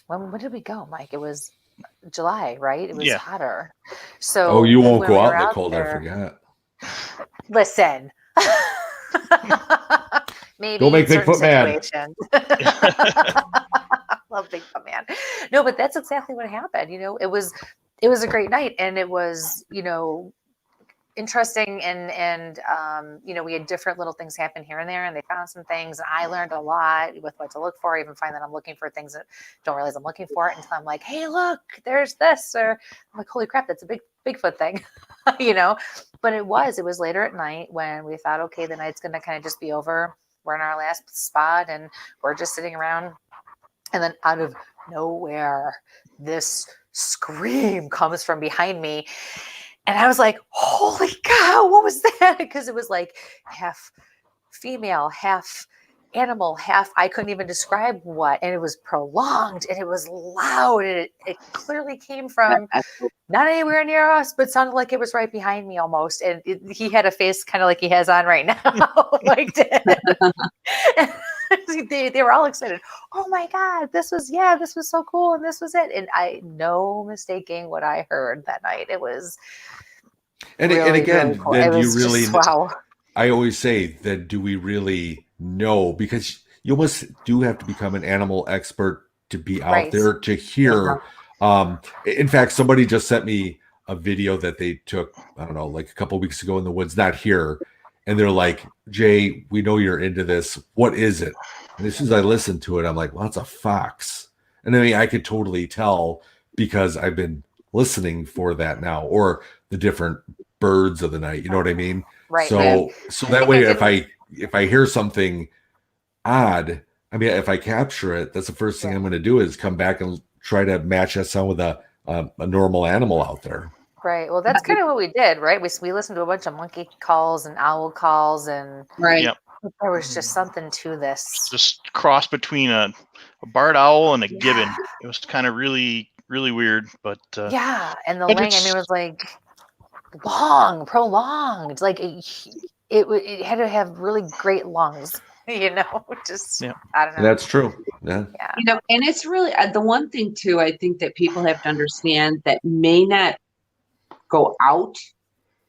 when did we go, Mike? It was July, right? It was hotter. So you won't go out in the cold, I forgot. Listen. Maybe don't make Bigfoot mad. Love Bigfoot man. No, but that's exactly what happened. It was a great night, and it was, interesting, and we had different little things happen here and there, and they found some things, and I learned a lot with what to look for. I even find that I'm looking for things that don't realize I'm looking for it until I'm like, hey, look, there's this, or I'm like, holy crap, that's a Bigfoot thing, But it was later at night when we thought, okay, the night's going to kind of just be over. We're in our last spot and we're just sitting around. And then out of nowhere, this scream comes from behind me. And I was like, holy cow, what was that? Because it was like half female, half animal, half, I couldn't even describe what. And it was prolonged and it was loud. And it clearly came from not anywhere near us, but sounded like it was right behind me almost. And he had a face kind of like he has on right now. Like they were all excited. Oh my God, this was so cool. And this was it. And no mistaking what I heard that night. It was really, and again, really cool. Then you really, wow. I always say that, do we really know? Because you almost do have to become an animal expert to be out there to hear. In fact, somebody just sent me a video that they took, I don't know, like a couple of weeks ago in the woods, not here. And they're like, Jay, we know you're into this. What is it? And as soon as I listened to it, I'm like, well, it's a fox. And I mean, I could totally tell because I've been listening for that now, or the different birds of the night. You know what I mean? Right. So that way, if I hear something odd, I mean, if I capture it, that's the first thing I'm going to do is come back and try to match that sound with a normal animal out there. Right. Well, that's kind of what we did, right? We listened to a bunch of monkey calls and owl calls, and Right. Yep. there was just something to this. Just cross between a barred owl and a gibbon. It was kind of really, really weird, but Yeah, and the but lang, I mean, it was like long, prolonged. Like it had to have really great lungs, just Yeah. I don't know. That's true. Yeah. Yeah. And it's really the one thing too, I think that people have to understand that may not go out,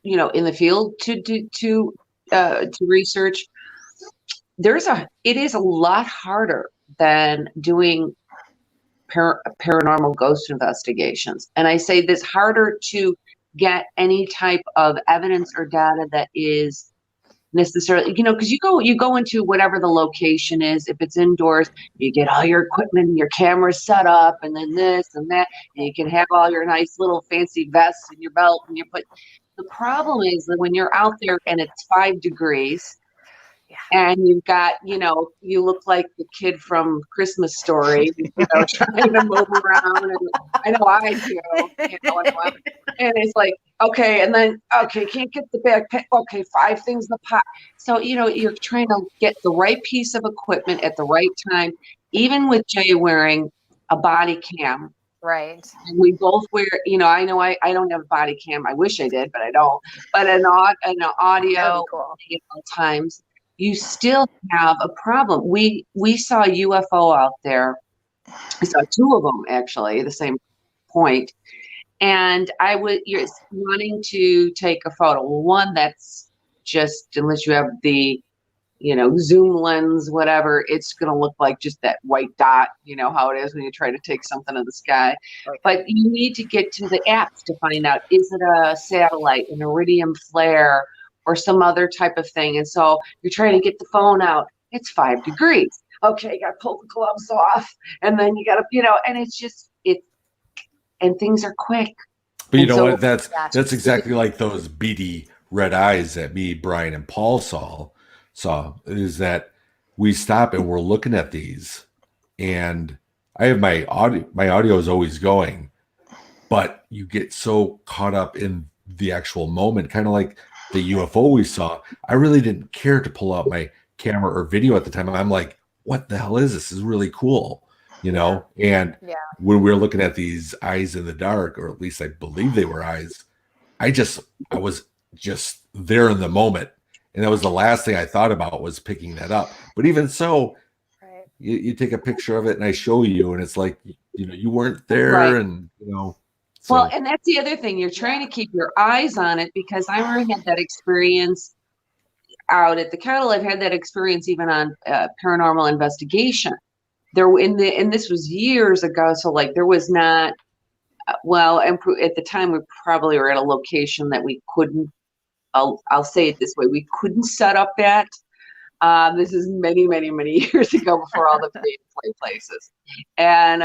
in the field to research. It is a lot harder than doing paranormal ghost investigations. And I say this harder to get any type of evidence or data that is necessarily, because you go into whatever the location is. If it's indoors, you get all your equipment and your cameras set up, and then this and that, and you can have all your nice little fancy vests in your belt, and the problem is that when you're out there and it's 5 degrees, and you've got, you look like the kid from Christmas Story, trying to move around. And I know I do, and it's like, okay, and then, okay, can't get the backpack. Okay, 5 things in the pot. So, you're trying to get the right piece of equipment at the right time, even with Jay wearing a body cam. Right. And we both wear, I know I don't have a body cam. I wish I did, but I don't. But an audio, Cool. Times, you still have a problem. We saw a UFO out there. I saw 2 of them actually at the same point. And you're wanting to take a photo. Well, one that's just, unless you have the, zoom lens, whatever, it's going to look like just that white dot, how it is when you try to take something in the sky. Okay. But you need to get to the apps to find out, is it a satellite, an iridium flare, or some other type of thing? And so you're trying to get the phone out. It's 5 degrees. Okay, you got to pull the gloves off. And then you got to, and it's just, and things are quick. But you know what? That's exactly like those beady red eyes that me, Brian, and Paul saw is that we stop and we're looking at these, and I have my audio is always going, but you get so caught up in the actual moment, kind of like the UFO we saw. I really didn't care to pull out my camera or video at the time. I'm like, what the hell is this? This is really cool, And when we were looking at these eyes in the dark, or at least I believe they were eyes, I was just there in the moment. And that was the last thing I thought about, was picking that up. But even so, you take a picture of it and I show you, and it's like, you weren't there. Right. And, So. Well, and that's the other thing. You're trying to keep your eyes on it, because I already had that experience out at the kettle. I've had that experience even on paranormal investigation. And this was years ago. So there was not, and at the time we probably were at a location that we couldn't, I'll say it this way, we couldn't set up at. This is many, many, many years ago, before all the play places. And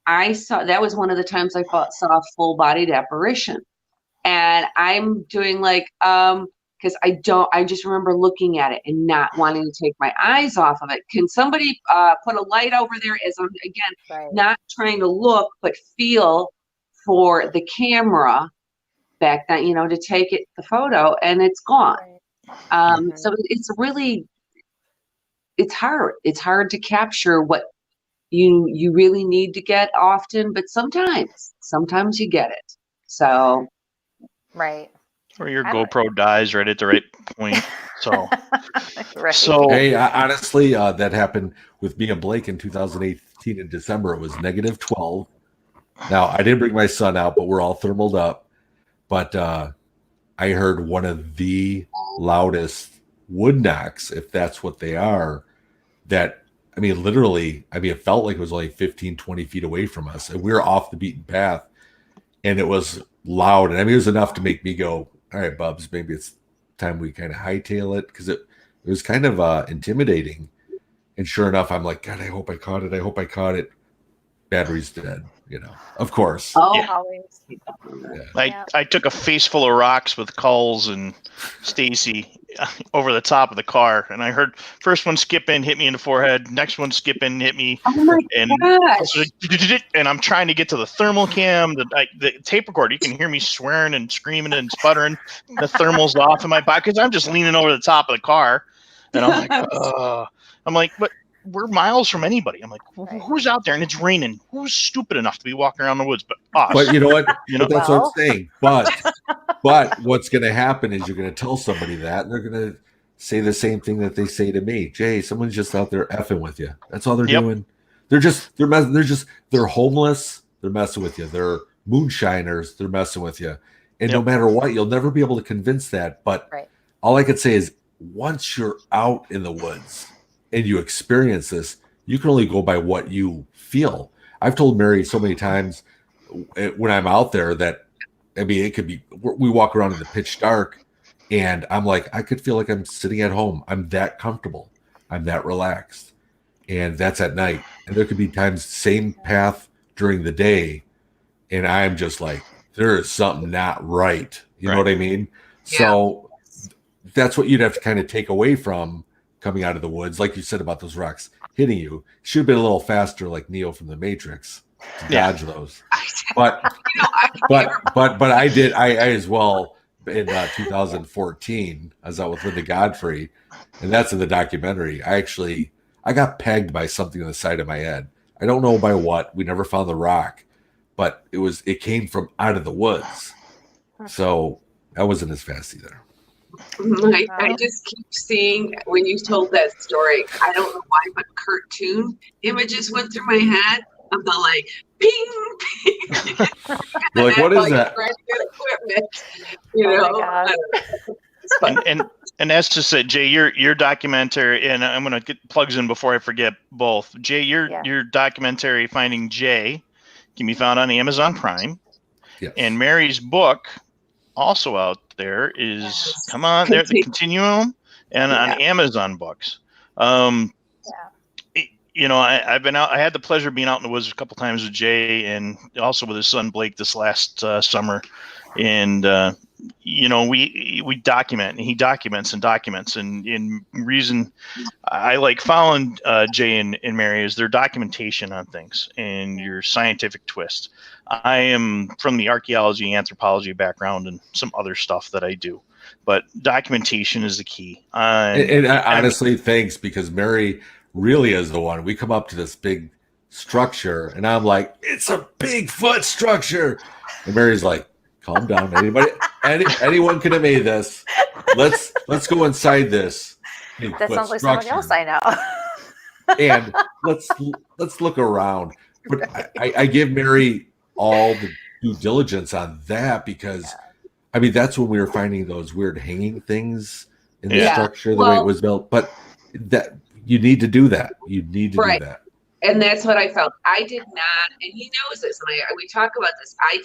I saw, that was one of the times I saw a full-bodied apparition. And I'm doing because I just remember looking at it and not wanting to take my eyes off of it. Can somebody put a light over there, as I'm, again, not trying to look, but feel for the camera back then, to take the photo, and it's gone. So it's really, it's hard. It's hard to capture what you really need to get often, but sometimes you get it. So. Right. Or your GoPro dies right at the right point. So, So hey, honestly, that happened with me and Blake in 2018 in December. It was -12. Now, I didn't bring my son out, but we're all thermaled up. But I heard one of the loudest wood knocks, if that's what they are, that, literally, it felt like it was only 15, 20 feet away from us. And we were off the beaten path. And it was loud. And it was enough to make me go, all right, Bubs, maybe it's time we kind of hightail it, because it was kind of intimidating. And sure enough, I'm like, God, I hope I caught it. Battery's dead. of course. Oh, Yeah. Always. I took a face full of rocks with Culls and Stacy over the top of the car, and I heard first one skip in, hit me in the forehead. Next one skip in, hit me, oh my and gosh. and I'm trying to get to the thermal cam, the tape recorder. You can hear me swearing and screaming and sputtering. The thermal's off in my back because I'm just leaning over the top of the car, and I'm like, but we're miles from anybody. I'm like, who's out there? And it's raining. Who's stupid enough to be walking around the woods but us? But you know what? You know? But that's what I'm saying. But what's going to happen is you're going to tell somebody that, and they're going to say the same thing that they say to me. Jay, someone's just out there effing with you. That's all they're doing. They're homeless. They're messing with you. They're moonshiners. They're messing with you. And no matter what, you'll never be able to convince that. But all I could say is once you're out in the woods and you experience this, you can only go by what you feel. I've told Mary so many times when I'm out there that, I mean, it could be, we walk around in the pitch dark and I'm like, I could feel like I'm sitting at home. I'm that comfortable. I'm that relaxed. And that's at night. And there could be times, same path during the day. And I'm just like, there is something not right. You know what I mean? Yeah. So that's what you'd have to kind of take away from coming out of the woods. Like you said about those rocks hitting you. Should have been a little faster like Neo from the Matrix to dodge those. But I did. I as well in 2014. I was out with Linda Godfrey, and that's in the documentary. I got pegged by something on the side of my head. I don't know by what. We never found the rock, but it came from out of the woods. So I wasn't as fast either. I just keep seeing when you told that story. I don't know why, but cartoon images went through my head of the like ping ping. Like what is that? Equipment, you know. And as to say, Jay, your documentary, and I'm gonna get plugs in before I forget both. Jay, your documentary Finding Jay can be found on Amazon Prime. Yes. And Mary's book, also out there, is the Continuum, and on Amazon Books. You know, I've been out. I had the pleasure of being out in the woods a couple times with Jay, and also with his son Blake this last summer. And you know, we document, and he documents. And reason I like following Jay and Mary is their documentation on things and your scientific twist. I am from the archaeology, anthropology background, and some other stuff that I do, but documentation is the key. And honestly, thanks, because Mary really is the one. We come up to this big structure, and I'm like, it's a Bigfoot structure, and Mary's like, calm down. Anyone could have made this. Let's go inside this. That sounds like somebody else I know. And let's look around. But I give Mary all the due diligence on that because, I mean, that's when we were finding those weird hanging things in the structure, the way it was built. But that you need to do that. You need to do that. And that's what I felt. I did not, and he knows this, and we talk about this. I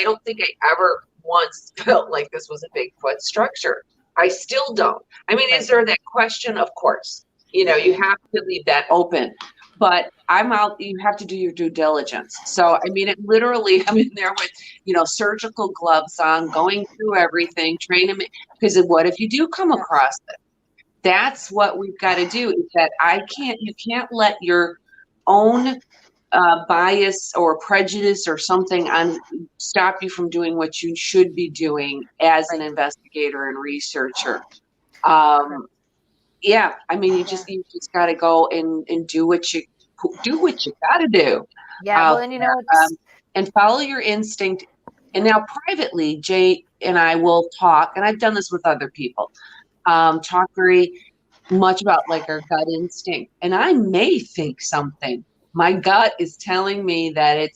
don't think I ever once felt like this was a Bigfoot structure. I still don't. I mean, is there that question? Of course. You know, you have to leave that open. But I'm out, you have to do your due diligence. So, I mean, it literally, I'm in there with, you know, surgical gloves on, going through everything, training, because what if you do come across it? That's what we've got to do, is that you can't let your own bias or prejudice or something stop you from doing what you should be doing as an investigator and researcher. Yeah, I mean, you just got to go and do what you got to do. Yeah, well, and you know, and follow your instinct. And now, privately, Jay and I will talk, and I've done this with other people. Talk very much about like our gut instinct, and I may think something. My gut is telling me that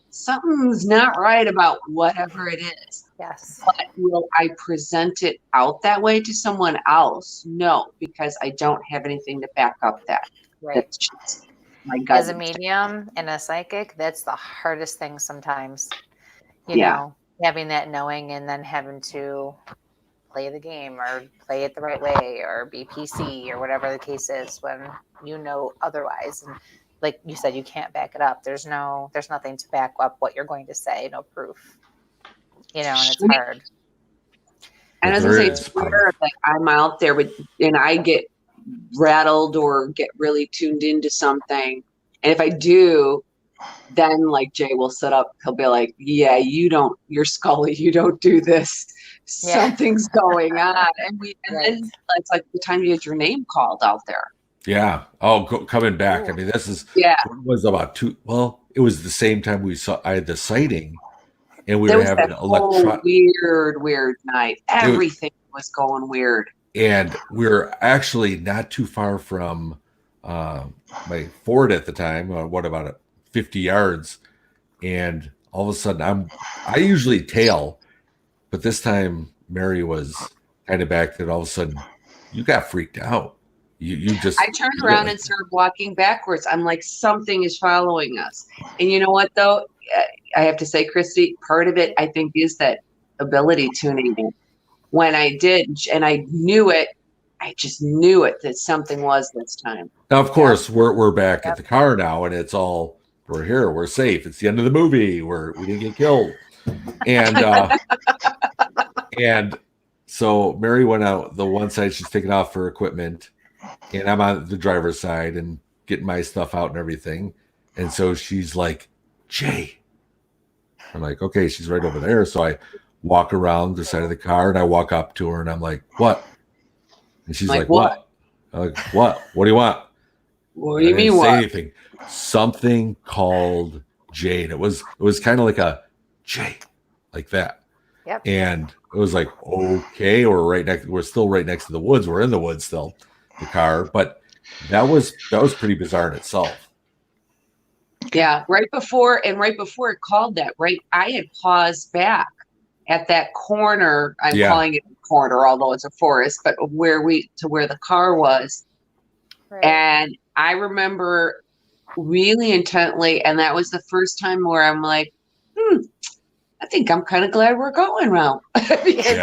something's not right about whatever it is. Yes. But will I present it out that way to someone else? No, because I don't have anything to back up that. Right. That's just my gut. As a medium and a psychic, that's the hardest thing sometimes. You know, having that knowing and then having to play the game or play it the right way or be PC or whatever the case is when you know otherwise. And like you said, you can't back it up. There's nothing to back up what you're going to say, no proof, and it's hard. And as I say, it's rare that I'm out there and I get rattled or get really tuned into something. And if I do, then like Jay will set up, he'll be like, yeah, you're Scully, you don't do this. Something's going on. And then it's like the time you get your name called out there. Yeah. Oh, coming back. I mean, this is, it was about it was the same time I had the sighting, and we were having weird night. Everything was going weird. And we're actually not too far from my Ford at the time. What about 50 yards? And all of a sudden, I usually tail, but this time Mary was kind of back. That all of a sudden, you got freaked out. You just. I turned around and started walking backwards. I'm like, something is following us. And you know what, though? I have to say, Kristie, part of it, I think, is that ability tuning in. When I did, and I knew it, I just knew it that something was this time. Now, of course, we're back at the car now, and it's all, we're here, we're safe. It's the end of the movie. We didn't get killed. And and so Mary went out the one side, she's taking off her equipment, and I'm on the driver's side and getting my stuff out and everything. And so she's like, Jay. I'm like, okay, she's right over there. So I walk around the side of the car and I walk up to her and I'm like, what? And she's like, what? I'm like, what? What do you want? What do you mean, what? Say anything. Something called Jay. And it was kind of like a Jay, like that. Yep. And it was like, okay, we're still right next to the woods. We're in the woods still, the car. But that was pretty bizarre in itself. Yeah, right before it called that, right? I had paused back at that corner. I'm calling it a corner, although it's a forest, but where the car was. Right. And I remember really intently, and that was the first time where I'm like, I think I'm kind of glad we're going around. Because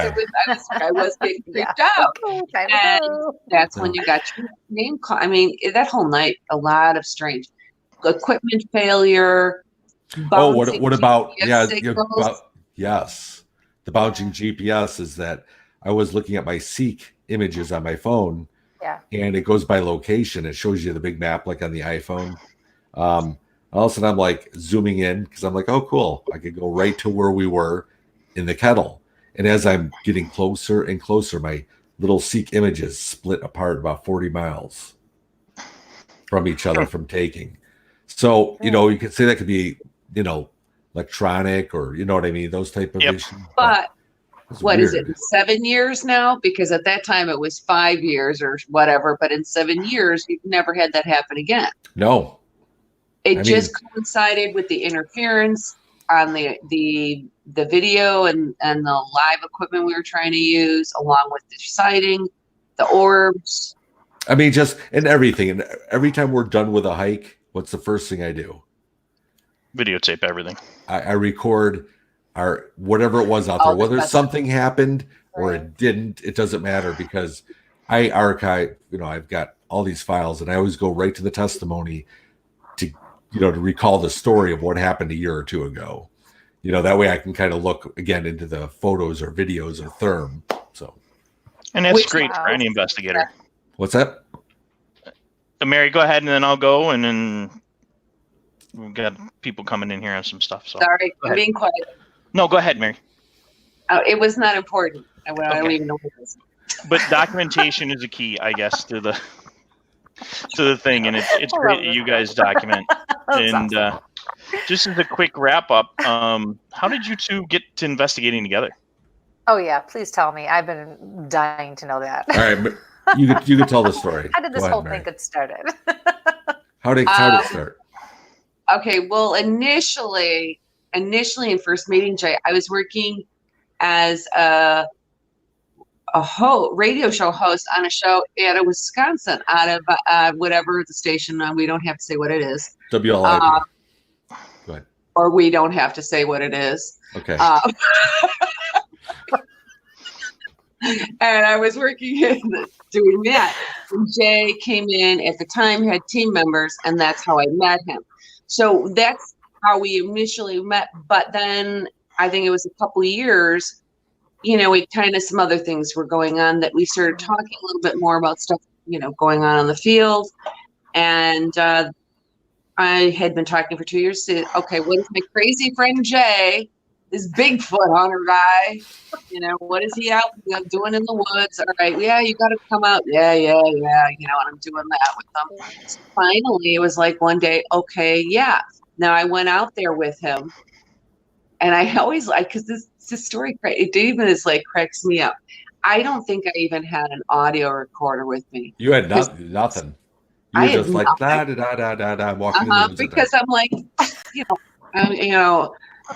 I was getting freaked out. And that's when you got your name called. I mean, that whole night, a lot of strange equipment failure. What about yes, the bouncing GPS is that I was looking at my Seek images on my phone, and it goes by location. It shows you the big map like on the iPhone. All of a sudden I'm like zooming in because I'm like, oh cool, I could go right to where we were in the kettle. And as I'm getting closer and closer, my little Seek images split apart about 40 miles from each other from taking. So, you could say that could be, electronic or, you know what I mean? Those type of issues. But what is it, 7 years now? Because at that time it was 5 years or whatever. But in 7 years, you've never had that happen again. No. It just coincided with the interference on the video and the live equipment we were trying to use, along with the sighting, the orbs. I mean, and everything. And every time we're done with a hike, what's the first thing I do? Videotape everything. I record whatever it was out there, whether something happened or it didn't, it doesn't matter because I archive, I've got all these files and I always go right to the testimony to recall the story of what happened a year or two ago. That way I can kind of look again into the photos or videos or therm. So, and that's great for any investigator. What's that? Mary, go ahead and then I'll go, and then we've got people coming in here on some stuff. So sorry, I'm being quiet. No, go ahead, Mary. It was not important. I don't even know what it is. But documentation is a key, I guess, to the thing, and it's great that you guys document. And just as a quick wrap up, how did you two get to investigating together? Oh yeah, please tell me. I've been dying to know that. All right. You could tell the story. How did this whole thing get started? How did it start? Okay, well, initially in first meeting Jay, I was working as a radio show host on a show out of Wisconsin, out of whatever the station. We don't have to say what it is. WLIP. Go ahead. Or we don't have to say what it is. Okay. And I was working doing that. And Jay came in at the time, had team members, and that's how I met him. So that's how we initially met. But then I think it was a couple of years, some other things were going on that we started talking a little bit more about stuff, going on the field. And I had been talking for 2 years. Okay, what is my crazy friend Jay, this Bigfoot hunter guy? What is he out doing in the woods? All right, yeah, you got to come out. Yeah. And I'm doing that with them. So finally, it was like one day, okay, yeah. Now I went out there with him, and I always because this story, it even is like cracks me up. I don't think I even had an audio recorder with me. You had nothing. You were just like da da da da da walking in the woods. Because I'm like,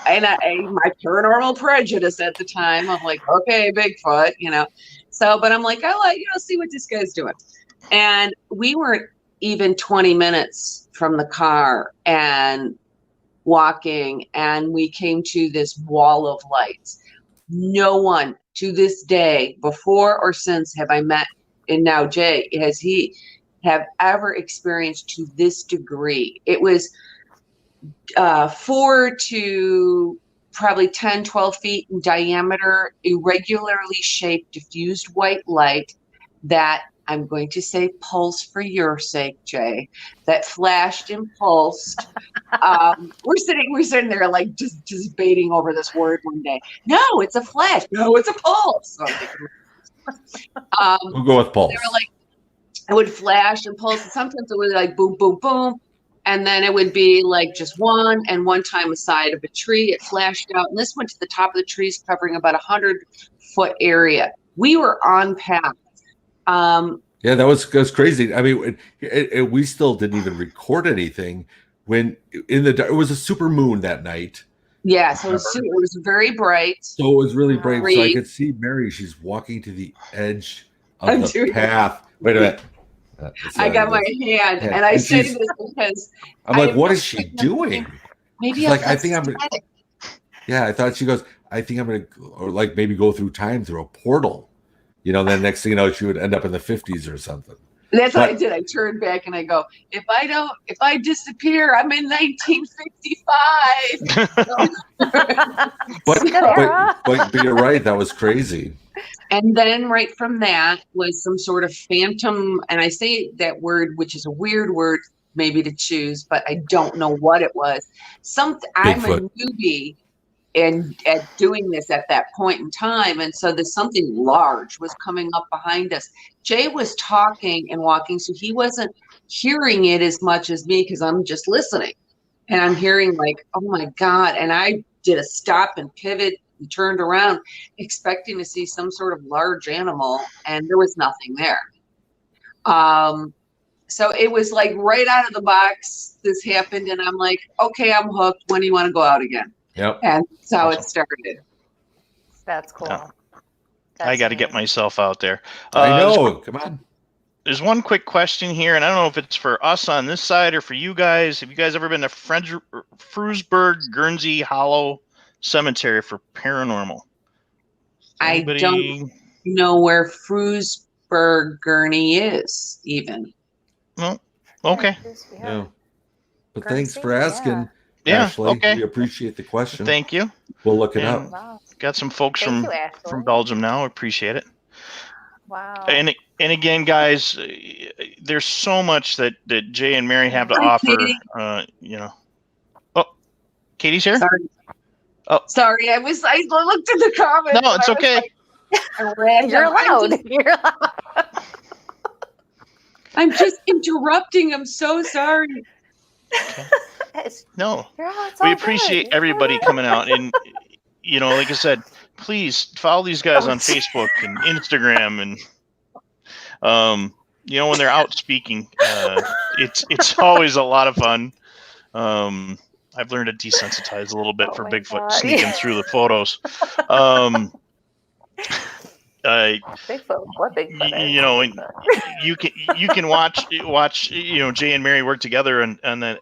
and my paranormal prejudice at the time, I'm like, okay, Bigfoot, So, but I'm like, I like, see what this guy's doing. And we weren't even 20 minutes from the car and walking, and we came to this wall of lights. No one to this day, before or since, have I met, and now Jay, has he have ever experienced to this degree. It was 4 to probably 10, 12 feet in diameter, irregularly shaped, diffused white light that, I'm going to say pulse for your sake, Jay, that flashed and pulsed. We're sitting there like just debating over this word one day. No, it's a flash. No, it's a pulse. We'll go with pulse. They were like, it would flash and pulse. And sometimes it would like boom, boom, boom. And then it would be like just one, and one time a side of a tree, it flashed out. And this went to the top of the trees, covering about 100-foot area. We were on path. Yeah, that was crazy. I mean, we still didn't even record anything when it was a super moon that night. Yeah, so it was very bright. So it was really bright. So I could see Mary. She's walking to the edge of the path. Wait a minute. I got my hand, and I say this because I'm like, what is she doing? Maybe like, I think I'm gonna. Yeah, I thought she goes. I think I'm gonna, or like maybe go through time through a portal. Then next thing you know, she would end up in the 50s or something. That's what I did. I turned back and I go, if I disappear, I'm in 1955. but you're right. That was crazy. And then right from that was some sort of phantom. And I say that word, which is a weird word maybe to choose, but I don't know what it was. I'm a newbie at doing this at that point in time. And so there's something large was coming up behind us. Jay was talking and walking, so he wasn't hearing it as much as me because I'm just listening. And I'm hearing like, oh my God. And I did a stop and pivot and turned around expecting to see some sort of large animal, and there was nothing there. So it was like right out of the box, this happened, and I'm like, okay, I'm hooked. When do you want to go out again? Yep. And that's how it started. That's cool. Yeah. I got to get myself out there. I know. Come on. There's one quick question here, and I don't know if it's for us on this side or for you guys. Have you guys ever been to Frewsburg, Guernsey Hollow Cemetery for paranormal? Anybody? I don't know where Frewsburg, Gurney is even. No. Okay. Yeah. But thanks for asking. Yeah. Ashley, okay. We appreciate the question. Thank you. We'll look it up. Wow. Got some folks from Belgium now. Appreciate it. Wow. And again, guys, there's so much that Jay and Mary have to offer. Katie. Oh, Katie's here. Sorry. Oh, sorry. I looked at the comments. No, it's okay. You're allowed. You're allowed. I'm just interrupting. I'm so sorry. Okay. No, we appreciate everybody coming out, and like I said, please follow these guys on Facebook and Instagram, and when they're out speaking, it's always a lot of fun. I've learned to desensitize a little bit for Bigfoot sneaking through the photos. Bigfoot, what Bigfoot? You can watch Jay and Mary work together and the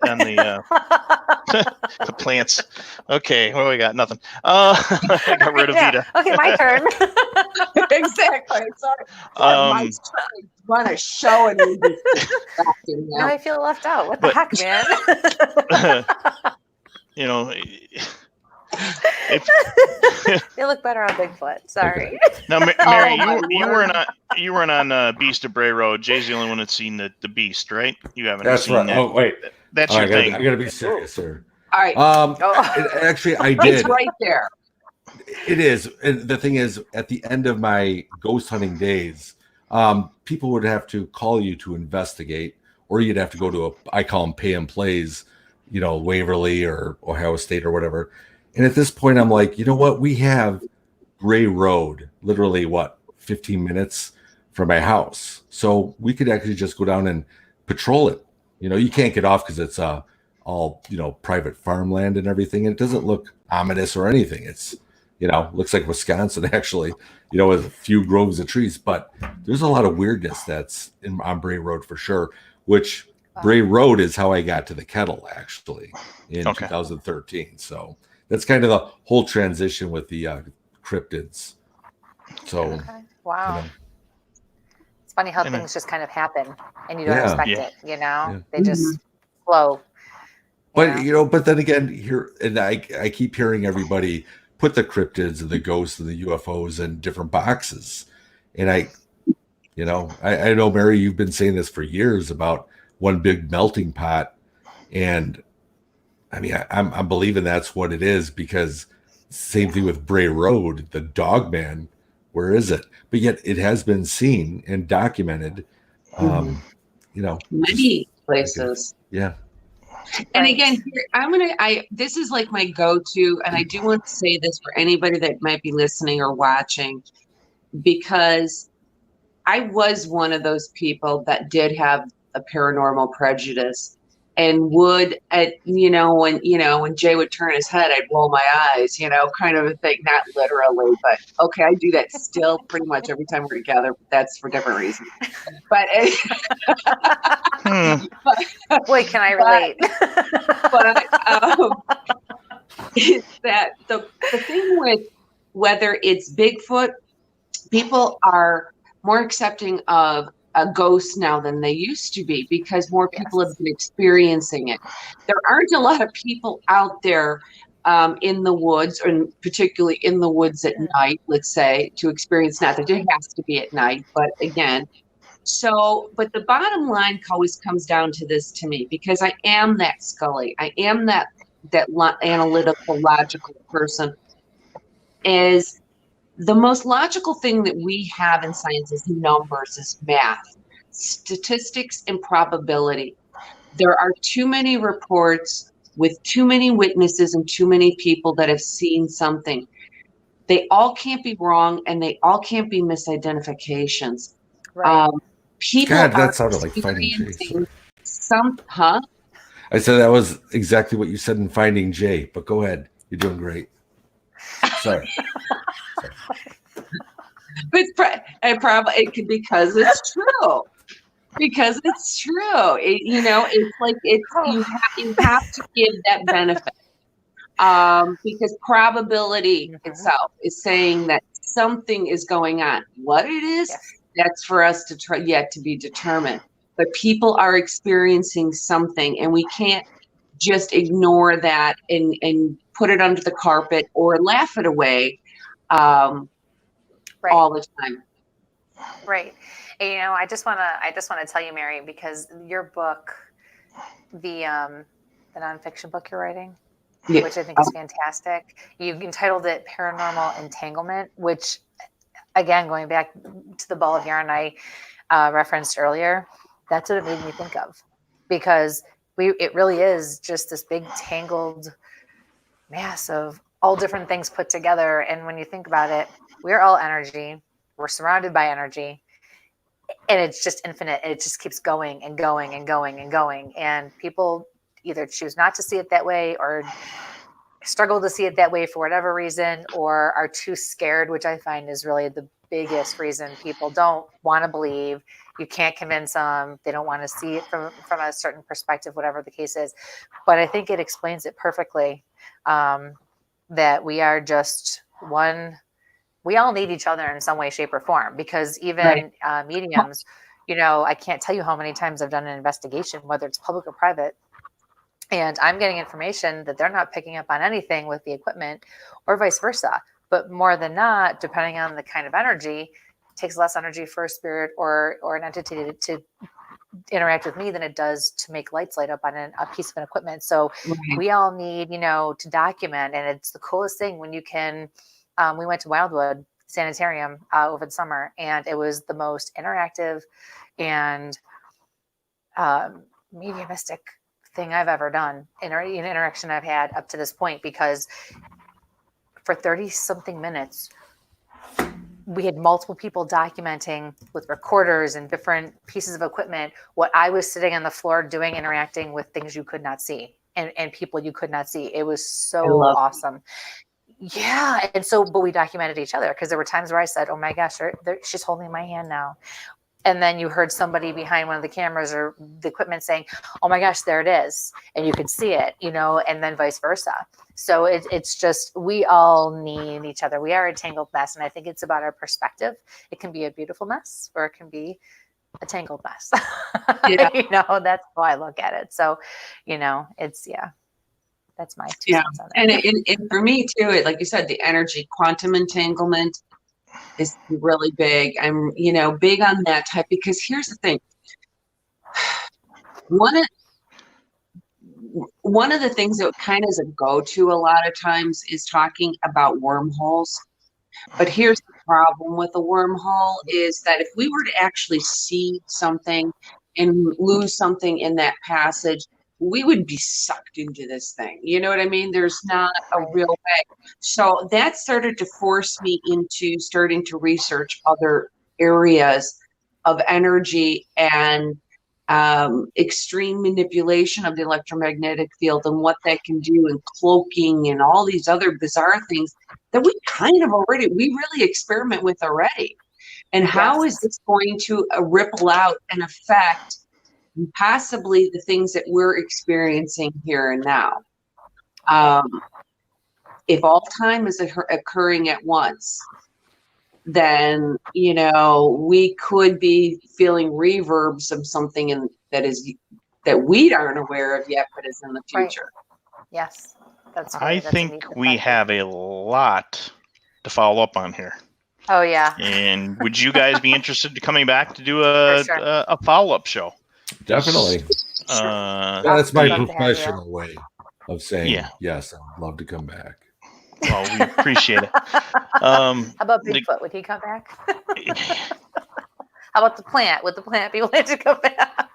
the plants. Okay, what do we got? Nothing. I got rid of Vita. Okay, my turn. Exactly. Sorry. My turn. run a show and we just distracting him. Now I feel left out. What the heck, man? You know, if They look better on Bigfoot. Sorry. now, Mary, my you weren't on Beast of Bray Road. Jay's the only one that's seen the Beast, right? You haven't That's seen right. that. Oh wait, That's All your right, thing. I gotta be serious here. All right. Actually, I It's did. right there. It is. And the thing is, at the end of my ghost hunting days, people would have to call you to investigate, or you'd have to go to I call them pay and plays, Waverly or Ohio State or whatever. And at this point, I'm like, you know what? We have Bray Road, literally 15 minutes from my house. So we could actually just go down and patrol it. You can't get off because it's all, private farmland and everything. And it doesn't look ominous or anything. It's, looks like Wisconsin, actually, with a few groves of trees. But there's a lot of weirdness that's on Bray Road for sure, which Bray Road is how I got to the kettle, actually, in 2013. So that's kind of the whole transition with the cryptids. So, Wow. It's funny how things just kind of happen and you don't expect it, They just flow. But, but then again, here, and I keep hearing everybody put the cryptids and the ghosts and the UFOs in different boxes. And I know, Mary, you've been saying this for years about one big melting pot. And I mean, I'm believing that's what it is, because same thing with Bray Road, the Dogman, where is it? But yet it has been seen and documented, many places. Yeah. And again, here, this is like my go-to, and I do want to say this for anybody that might be listening or watching, because I was one of those people that did have a paranormal prejudice, and would, when Jay would turn his head, I'd roll my eyes, kind of a thing, not literally, but okay, I do that still pretty much every time we're together, but that's for different reasons. But Boy, can I relate? But it's that the thing with whether it's Bigfoot, people are more accepting of a ghost now than they used to be, because more people have been experiencing it. There aren't a lot of people out there in the woods, or particularly in the woods at night, let's say, to experience that. It has to be at night, but again. But the bottom line always comes down to this to me, because I am that Scully. I am that analytical, logical person. Is the most logical thing that we have in science is numbers, is math, statistics, and probability. There are too many reports with too many witnesses and too many people that have seen something. They all can't be wrong, and they all can't be misidentifications. Right. People that sounded like Finding Jay. I said that was exactly what you said in Finding Jay, but go ahead. You're doing great. Sorry. But it could, because it's true. Because it's true. It's like you have to give that benefit. Because probability itself is saying that something is going on. What it is, that's for us to try yet to be determined. But people are experiencing something, and we can't just ignore that and put it under the carpet or laugh it away all the time. Right. And, I just want to tell you, Mary, because your book, the nonfiction book you're writing, which I think is fantastic. You've entitled it Paranormal Entanglement, which, again, going back to the ball of yarn I referenced earlier, that's what it made me think of, because it really is just this big tangled mass of all different things put together. And when you think about it, we're all energy. We're surrounded by energy, and it's just infinite. It just keeps going and going and going and going. And people either choose not to see it that way, or struggle to see it that way for whatever reason, or are too scared, which I find is really the biggest reason people don't want to believe. You can't convince them. They don't want to see it from a certain perspective, whatever the case is. But I think it explains it perfectly, that we are just one. We all need each other in some way, shape, or form, because even mediums, I can't tell you how many times I've done an investigation, whether it's public or private, and I'm getting information that they're not picking up on anything with the equipment, or vice versa. But more than not, depending on the kind of energy, it takes less energy for a spirit or an entity to interact with me than it does to make lights light up on a piece of an equipment. So we all need, to document. And it's the coolest thing when you can. We went to Wildwood Sanitarium over the summer, and it was the most interactive and mediumistic thing I've ever done, interaction I've had up to this point, because for 30 something minutes, we had multiple people documenting with recorders and different pieces of equipment what I was sitting on the floor doing, interacting with things you could not see and people you could not see. It was so awesome. Yeah. And so, but we documented each other, because there were times where I said, oh my gosh, she's holding my hand now. And then you heard somebody behind one of the cameras or the equipment saying, oh my gosh, there it is. And you could see it, and then vice versa. So it's just, we all need each other. We are a tangled mess. And I think it's about our perspective. It can be a beautiful mess, or it can be a tangled mess. Yeah. That's how I look at it. So, it's, that's my 2 cents on it. And for me too, like you said, the energy, quantum entanglement is really big. I'm, big on that type, because here's the thing. One of the things that kind of is a go-to a lot of times is talking about wormholes. But here's the problem with a wormhole is that if we were to actually see something and lose something in that passage, we would be sucked into this thing. You know what I mean? There's not a real way. So that started to force me into starting to research other areas of energy and extreme manipulation of the electromagnetic field and what that can do, and cloaking and all these other bizarre things that we really experiment with already. And how is this going to ripple out and affect possibly the things that we're experiencing here and now? If all time is occurring at once, then we could be feeling reverbs of something that we aren't aware of yet, but is in the future. Right. Yes, I think we have a lot to follow up on here. Oh yeah. And would you guys be interested in coming back to do a follow-up show? Definitely. That's my professional way of saying yes. I'd love to come back. Well, we appreciate it. How about Bigfoot? Would he come back? How about the plant? Would the plant be willing to come back?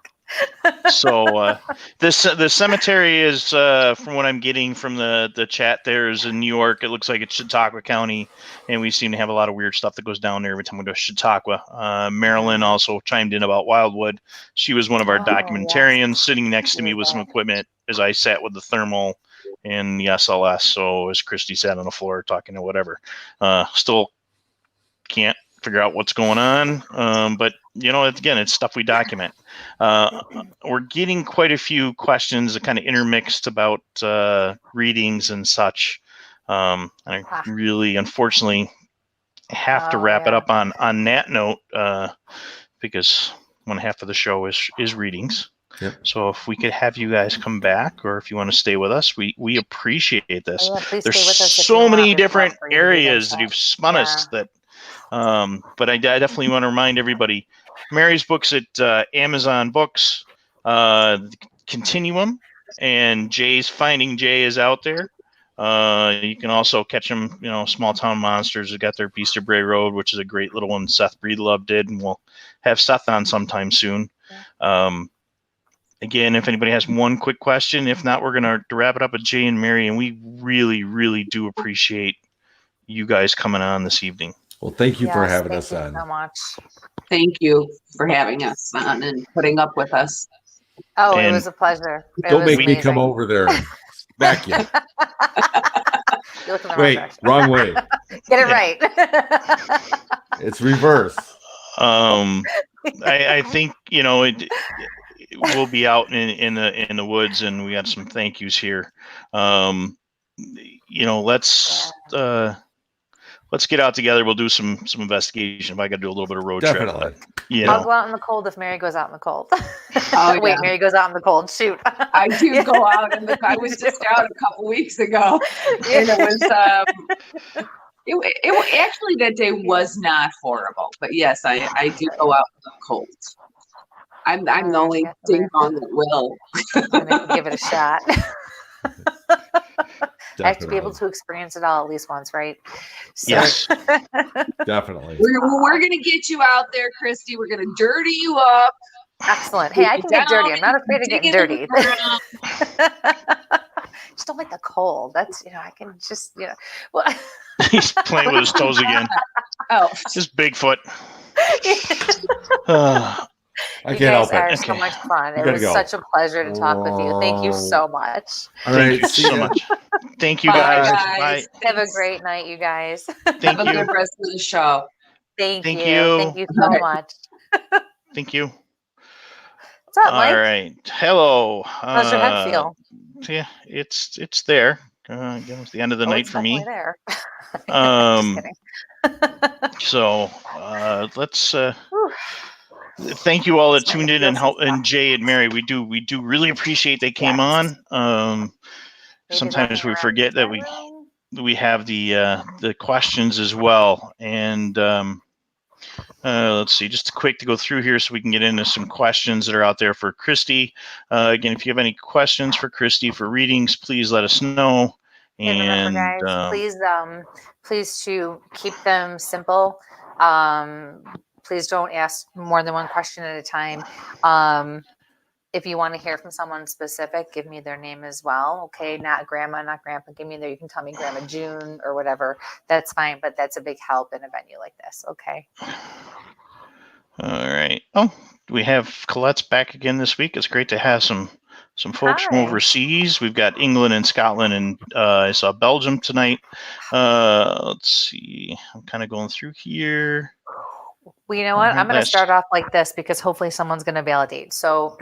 So the cemetery is, from what I'm getting from the chat, there's in New York. It looks like it's Chautauqua County, and we seem to have a lot of weird stuff that goes down there every time we go to Chautauqua. Marilyn also chimed in about Wildwood. She was one of our documentarians, sitting next to me with some equipment as I sat with the thermal and the SLS. So as Kristie sat on the floor talking to whatever, still can't figure out what's going on. But again, it's stuff we document. We're getting quite a few questions that kind of intermixed about readings and such. I really, unfortunately, have to wrap it up on that note, because one half of the show is readings. Yep. So if we could have you guys come back, or if you want to stay with us, we appreciate this. There's so many different areas that you've spun us that. But I definitely want to remind everybody, Mary's books at Amazon Books, Continuum, and Jay's Finding Jay is out there. You can also catch them, Small Town Monsters have got their Beast of Bray Road, which is a great little one Seth Breedlove did, and we'll have Seth on sometime soon. Again, if anybody has one quick question, if not, we're going to wrap it up with Jay and Mary, and we really, really do appreciate you guys coming on this evening. Well, thank you for having us on. Thank you so much. Thank you for having us on and putting up with us. Oh, it was a pleasure. Don't make me come over there and back you. You're looking the wrong direction. Wrong way. Get it right. It's reverse. I think we'll be out in the woods, and we got some let's get out together. We'll do some investigation. If I got to do a little bit of road trip, Definitely. you I'll know. go out in the cold if Mary goes out in the cold. Oh, Wait, yeah. Mary goes out in the cold. Shoot. I do go out I was just out a couple weeks ago, and it was it actually that day was not horrible, but yes, I do go out in the cold. I'm the only ding dong that will. I'm gonna give it a shot. I have to be able Definitely. to experience it all at least once, right? So, Yes. Definitely. We're gonna get you out there, Kristie. We're gonna dirty you up. excellent. Hey, I can get dirty. I'm not afraid of getting dirty. Just don't like the cold. That's, I can just, well, He's playing with his toes again. Oh, Just Bigfoot. I you can't guys help are it. so Okay. much fun. We It gotta was go. such a pleasure to talk with you. Thank you so much. All Thank right. you See so ya. much. Thank you, Bye, guys. guys. Bye. Have a Thanks. great night, you guys. Have Thank a you. good rest of the show. Thank Thank you. you. Thank you so Bye. much. Thank you. What's up, All Mike? right. Hello. How's your head feel? Yeah, it's there. Again, it's the end of the night It's for me. definitely there. Um, Just kidding. So let's Whew. thank you all that This might tuned in feel and some help, and stuff. Jay and Mary. We do really appreciate they came Yes. on. Maybe they'll Sometimes hang we around forget my that room. we have the questions as well. And let's see, just quick to go through here so we can get into some questions that are out there for Kristie. Again, if you have any questions for Kristie for readings, please let us know. And remember, guys, please to keep them simple. Please don't ask more than one question at a time. If you want to hear from someone specific, give me their name as well. Okay, not grandma, not grandpa. Give me you can tell me Grandma June or whatever. That's fine, but that's a big help in a venue like this. Okay. All right. Oh, we have Colette's back again this week. It's great to have some folks from Hi. overseas. We've got England and Scotland, and I saw Belgium tonight. Let's see. I'm kind of going through here. Well, you know what? I'm going to Last- start off like this because hopefully someone's going to validate. So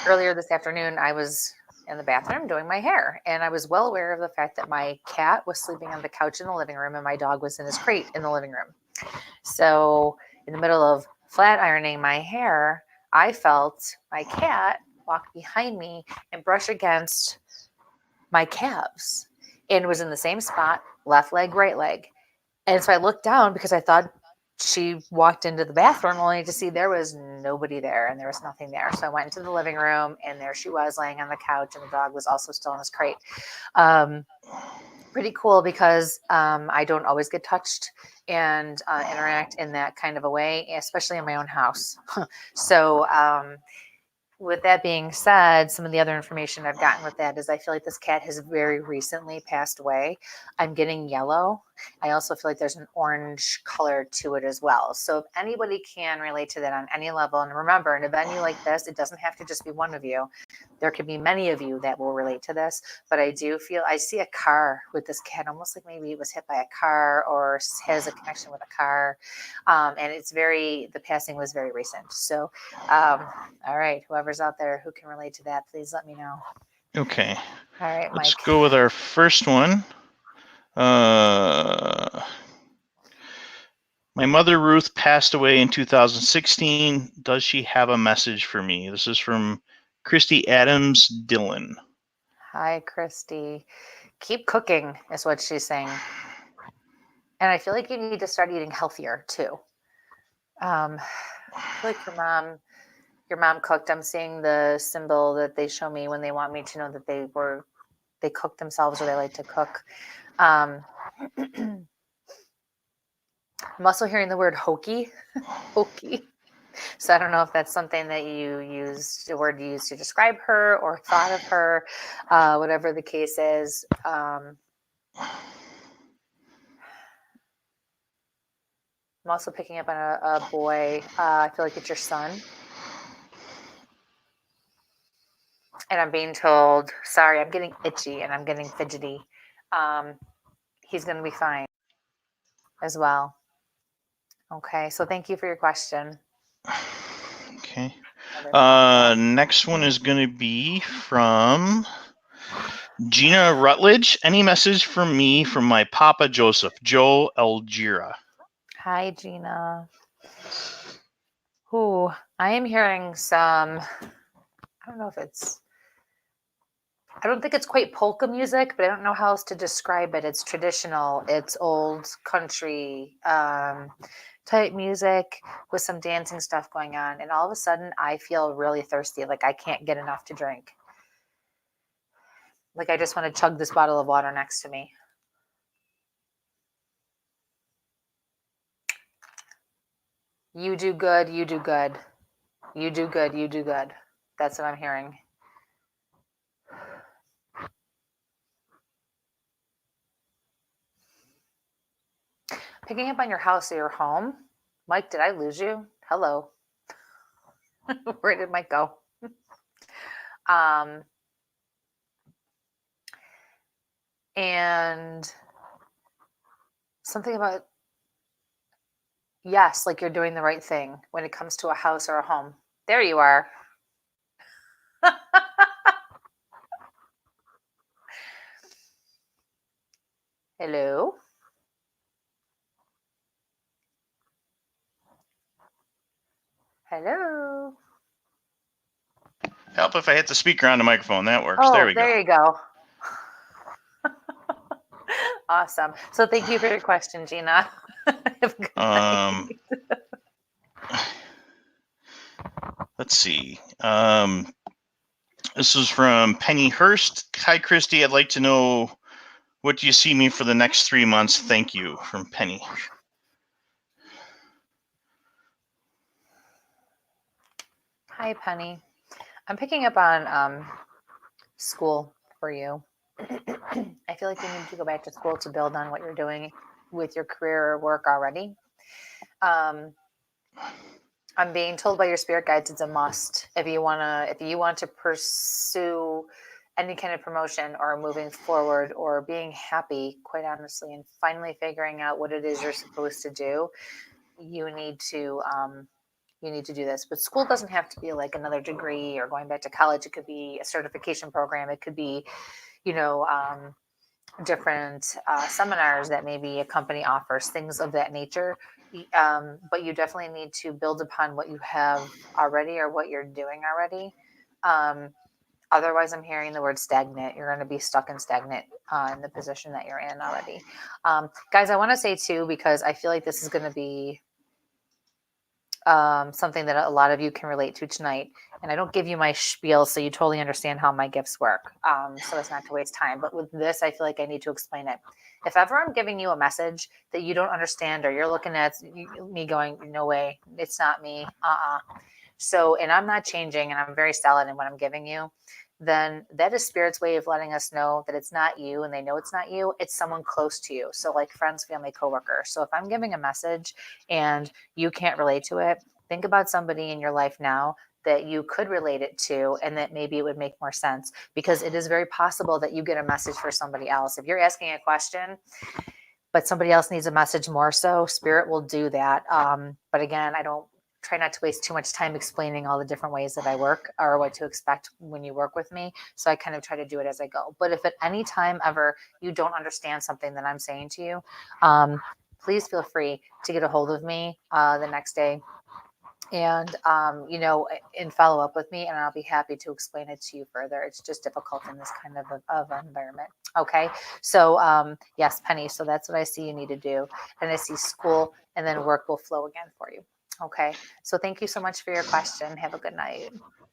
earlier this afternoon, I was in the bathroom doing my hair, and I was well aware of the fact that my cat was sleeping on the couch in the living room and my dog was in his crate in the living room. So in the middle of flat ironing my hair, I felt my cat walk behind me and brush against my calves, and it was in the same spot, left leg, right leg. And so I looked down because I thought she walked into the bathroom only to see there was nobody there and there was nothing there. So I went into the living room and there she was laying on the couch, and the dog was also still in his crate. Pretty cool because I don't always get touched and interact in that kind of a way, especially in my own house. So with that being said, some of the other information I've gotten with that is I feel like this cat has very recently passed away. I'm getting yellow. I also feel like there's an orange color to it as well. So if anybody can relate to that on any level, and remember, in a venue like this, it doesn't have to just be one of you. There could be many of you that will relate to this, but I do feel I see a car with this cat, almost like maybe it was hit by a car or has a connection with a car. And the passing was very recent. So, all right, whoever's out there who can relate to that, please let me know. Okay. All right, Let's Mike. go with our first one. My mother Ruth passed away in 2016. Does she have a message for me? This is from Kristie Adams Dillon. Hi, Kristie. Keep cooking is what she's saying. And I feel like you need to start eating healthier too. I feel like your mom cooked. I'm seeing the symbol that they show me when they want me to know that they cook themselves or they like to cook. I'm also hearing the word hokey. Hokey. So I don't know if that's something that you used, the word you used to describe her or thought of her, whatever the case is. I'm also picking up on a boy. I feel like it's your son. And I'm being told, sorry, I'm getting itchy and I'm getting fidgety. He's going to be fine as well. Okay, so thank you for your question. Okay. Next one is going to be from Gina Rutledge, any message from me from my Papa Joseph, Joe Algira? Hi, Gina. Ooh, I am hearing some, I don't know if it's, I don't think it's quite polka music, but I don't know how else to describe it. It's traditional, it's old country type music with some dancing stuff going on. And all of a sudden, I feel really thirsty. Like I can't get enough to drink. Like I just want to chug this bottle of water next to me. You do good, you do good. You do good, you do good. That's what I'm hearing. Picking up on your house or your home. Mike, did I lose you? Hello. Where did Mike go? And something about, yes, like you're doing the right thing when it comes to a house or a home. There you are. Hello. Hello. Help if I hit the speaker on the microphone. That works. Oh, There we go. there you go. Awesome. So thank you for your question, Gina. Let's see. This is from Penny Hurst. Hi, Kristie. I'd like to know, what do you see me for the next 3 months? Thank you, from Penny. Hi, Penny. I'm picking up on school for you. I feel like you need to go back to school to build on what you're doing with your career or work already. I'm being told by your spirit guides it's a must if you want to pursue any kind of promotion or moving forward or being happy, quite honestly, and finally figuring out what it is you're supposed to do. You need to do this. But school doesn't have to be like another degree or going back to college. It could be a certification program. It could be, different seminars that maybe a company offers, things of that nature. But you definitely need to build upon what you have already or what you're doing already. Otherwise, I'm hearing the word stagnant. You're going to be stuck and stagnant in the position that you're in already. Guys, I want to say too, because I feel like this is going to be something that a lot of you can relate to tonight. And I don't give you my spiel so you totally understand how my gifts work. So it's not to waste time. But with this, I feel like I need to explain it. If ever I'm giving you a message that you don't understand or you're looking at me going, no way, it's not me. So, and I'm not changing and I'm very solid in what I'm giving you, then that is spirit's way of letting us know that it's not you and they know it's not you. It's someone close to you. So like friends, family, coworker. So if I'm giving a message and you can't relate to it, think about somebody in your life now that you could relate it to and that maybe it would make more sense, because it is very possible that you get a message for somebody else. If you're asking a question, but somebody else needs a message more so, spirit will do that. But again, I don't try not to waste too much time explaining all the different ways that I work or what to expect when you work with me. So I kind of try to do it as I go. But if at any time ever you don't understand something that I'm saying to you, please feel free to get a hold of me the next day and and follow up with me, and I'll be happy to explain it to you further. It's just difficult in this kind of environment. Okay. So yes, Penny. So that's what I see you need to do. And I see school and then work will flow again for you. Okay. So thank you so much for your question. Have a good night.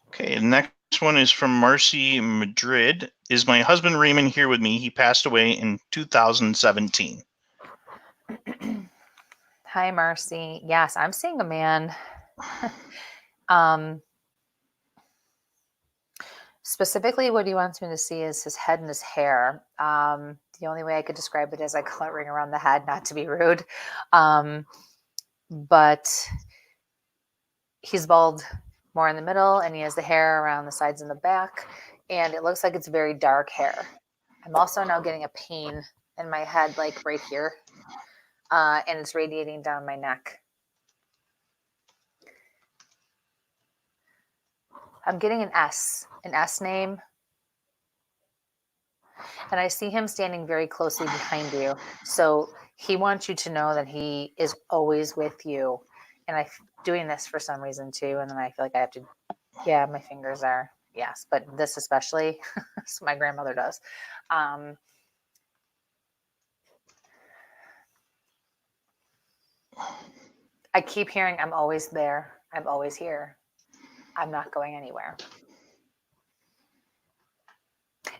Okay. The next one is from Marcy Madrid. Is my husband Raymond here with me? He passed away in 2017. Hi, Marcy. Yes, I'm seeing a man. Specifically, what he wants me to see is his head and his hair. The only way I could describe it is I call it ring around the head, not to be rude. But he's bald more in the middle, and he has the hair around the sides and the back, and it looks like it's very dark hair. I'm also now getting a pain in my head, like right here, and it's radiating down my neck. I'm getting an S name. And I see him standing very closely behind you. So he wants you to know that he is always with you. And I'm doing this for some reason too. And then I feel like I have to, yeah, my fingers are, yes, but this especially, so my grandmother does. I keep hearing, I'm always there. I'm always here. I'm not going anywhere.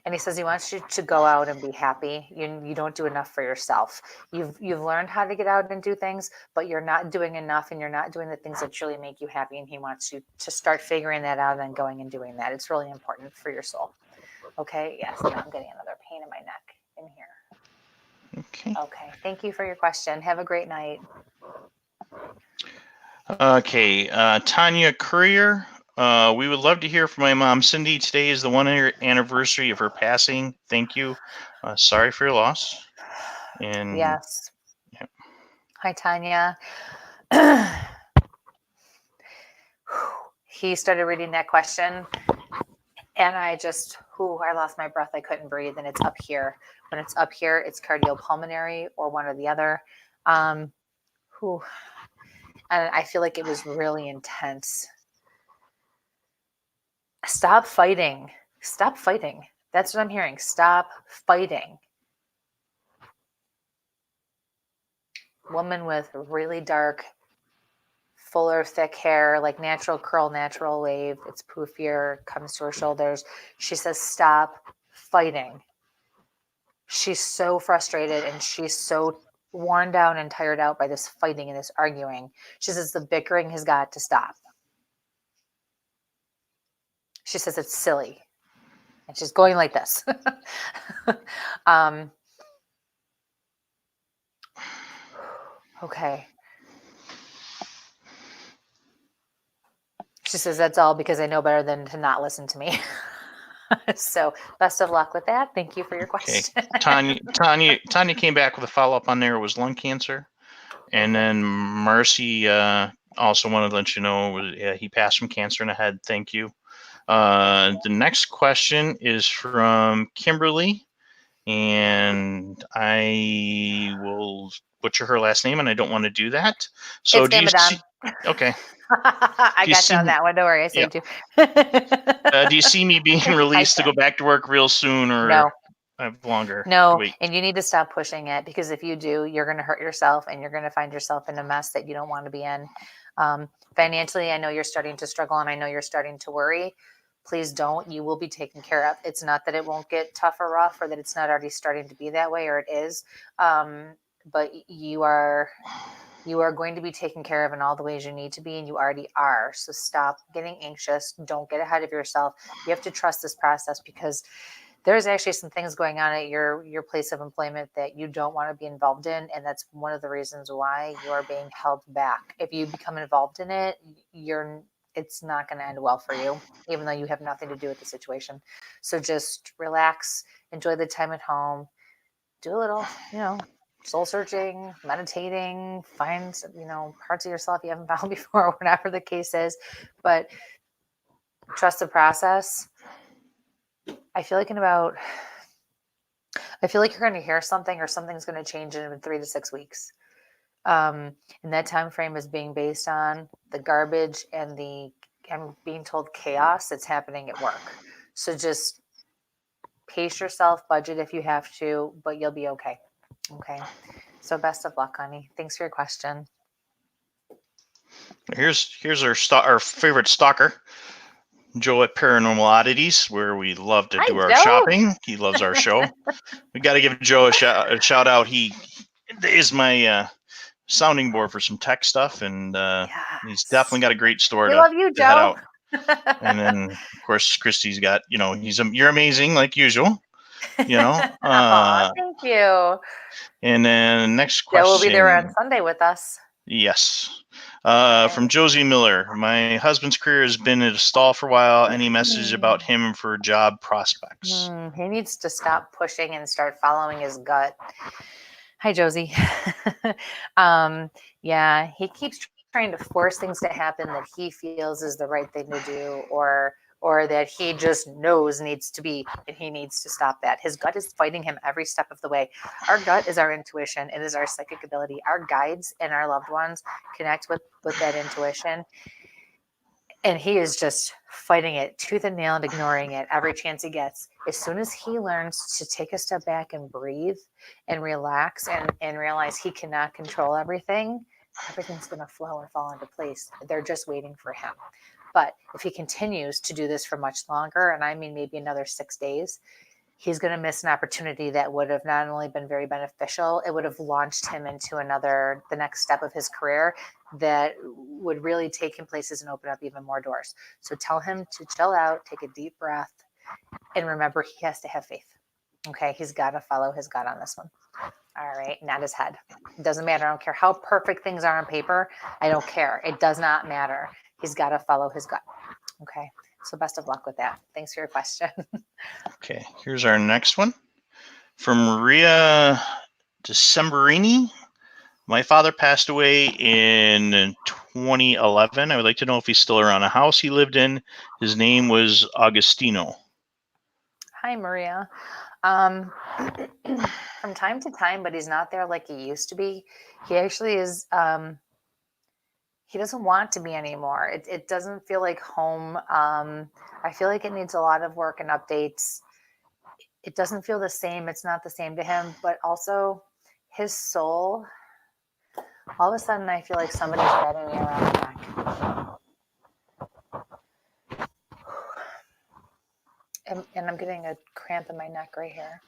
And he says he wants you to go out and be happy. You don't do enough for yourself. You've learned how to get out and do things, but you're not doing enough, and you're not doing the things that truly make you happy. And he wants you to start figuring that out and then going and doing that. It's really important for your soul. Okay. Yes. Now I'm getting another pain in my neck in here. Okay. Okay. Thank you for your question. Have a great night. Okay. Tanya Courier. We would love to hear from my mom, Cindy. Today is the 1 year anniversary of her passing. Thank you. Sorry for your loss. And yes. Yeah. Hi, Tanya. He started reading that question, and I lost my breath. I couldn't breathe, and it's up here. When it's up here, it's cardiopulmonary or one or the other. And I feel like it was really intense. Stop fighting. Stop fighting. That's what I'm hearing. Stop fighting. Woman with really dark, fuller, thick hair, like natural curl, natural wave. It's poofier, comes to her shoulders. She says, stop fighting. She's so frustrated, and she's so worn down and tired out by this fighting and this arguing. She says the bickering has got to stop. She says it's silly. And she's going like this. Okay. She says that's all because I know better than to not listen to me. So best of luck with that. Thank you for your question. Okay. Tanya came back with a follow-up on there. It was lung cancer. And then Marcy also wanted to let you know he passed from cancer in the head. Thank you. The next question is from Kimberly, and I will butcher her last name, and I don't want to do that. So it's Amadon. Okay. I got you on that one. Don't worry, I saved you. Do you see me being released to go back to work real soon, or no? I have longer? No, wait. And you need to stop pushing it, because if you do, you're going to hurt yourself, and you're going to find yourself in a mess that you don't want to be in. Financially, I know you're starting to struggle, and I know you're starting to worry. Please don't. You will be taken care of. It's not that it won't get tough or rough, or that it's not already starting to be that way, or it is. But you are going to be taken care of in all the ways you need to be, and you already are. So stop getting anxious. Don't get ahead of yourself. You have to trust this process, because there's actually some things going on at your place of employment that you don't want to be involved in. And that's one of the reasons why you are being held back. If you become involved in it, it's not going to end well for you, even though you have nothing to do with the situation. So just relax, enjoy the time at home, do a little, soul searching, meditating, find, parts of yourself you haven't found before, whatever the case is, but trust the process. I feel like you're going to hear something, or something's going to change in 3 to 6 weeks. And that time frame is being based on the garbage and I'm being told chaos that's happening at work. So just pace yourself, budget if you have to, but you'll be okay. Okay. So best of luck, honey. Thanks for your question. Here's our favorite stalker, Joe at Paranormal Oddities, where we love to do our shopping. He loves our show. We got to give Joe a shout out. He is my sounding board for some tech stuff, and he's definitely got a great store. We love you, Joe. Head out. And then, of course, Kristie's got, you're amazing like usual. Thank you. And then next question. Joe will be there on Sunday with us. Yes. From Josie Miller. My husband's career has been at a stall for a while. Any message about him for job prospects? He needs to stop pushing and start following his gut. Hi, Josie. He keeps trying to force things to happen that he feels is the right thing to do, or or that he just knows needs to be, and he needs to stop that. His gut is fighting him every step of the way. Our gut is our intuition. It is our psychic ability. Our guides and our loved ones connect with that intuition. And he is just fighting it tooth and nail and ignoring it every chance he gets. As soon as he learns to take a step back and breathe and relax and realize he cannot control everything, everything's going to flow and fall into place. They're just waiting for him. But if he continues to do this for much longer, and I mean maybe another 6 days, he's going to miss an opportunity that would have not only been very beneficial, it would have launched him into the next step of his career that would really take him places and open up even more doors. So tell him to chill out, take a deep breath, and remember he has to have faith. Okay, he's got to follow his gut on this one. All right, not his head. It doesn't matter. I don't care how perfect things are on paper. I don't care. It does not matter. He's got to follow his gut. Okay, so best of luck with that. Thanks for your question. Okay, here's our next one from Maria Decemberini. My father passed away in 2011. I would like to know if he's still around a house he lived in. His name was Augustino. Hi, Maria. From time to time, but he's not there like he used to be. He actually is, he doesn't want to be anymore. It doesn't feel like home. I feel like it needs a lot of work and updates. It doesn't feel the same. It's not the same to him, but also his soul, all of a sudden I feel like somebody's grabbing me around the neck. And I'm getting a cramp in my neck right here.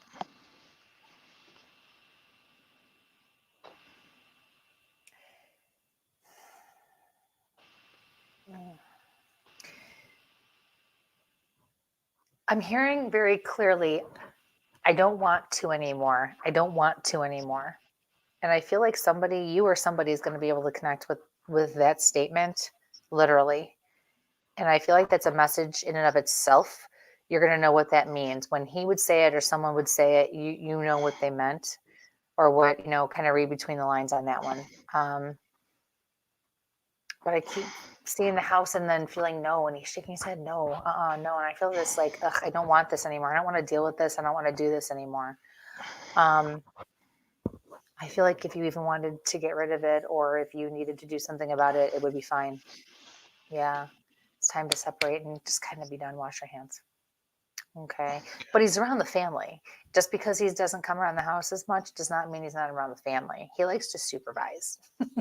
I'm hearing very clearly, I don't want to anymore. I don't want to anymore. And I feel like you or somebody is going to be able to connect with that statement, literally. And I feel like that's a message in and of itself. You're going to know what that means. When he would say it or someone would say it, you know what they meant or what, kind of read between the lines on that one. But I keep seeing the house and then feeling no, and he's shaking his head, no. And I feel this like, ugh, I don't want this anymore. I don't want to deal with this. I don't want to do this anymore. I feel like if you even wanted to get rid of it or if you needed to do something about it, it would be fine. Yeah. It's time to separate and just kind of be done. Wash your hands. Okay. But he's around the family. Just because he doesn't come around the house as much does not mean he's not around the family. He likes to supervise.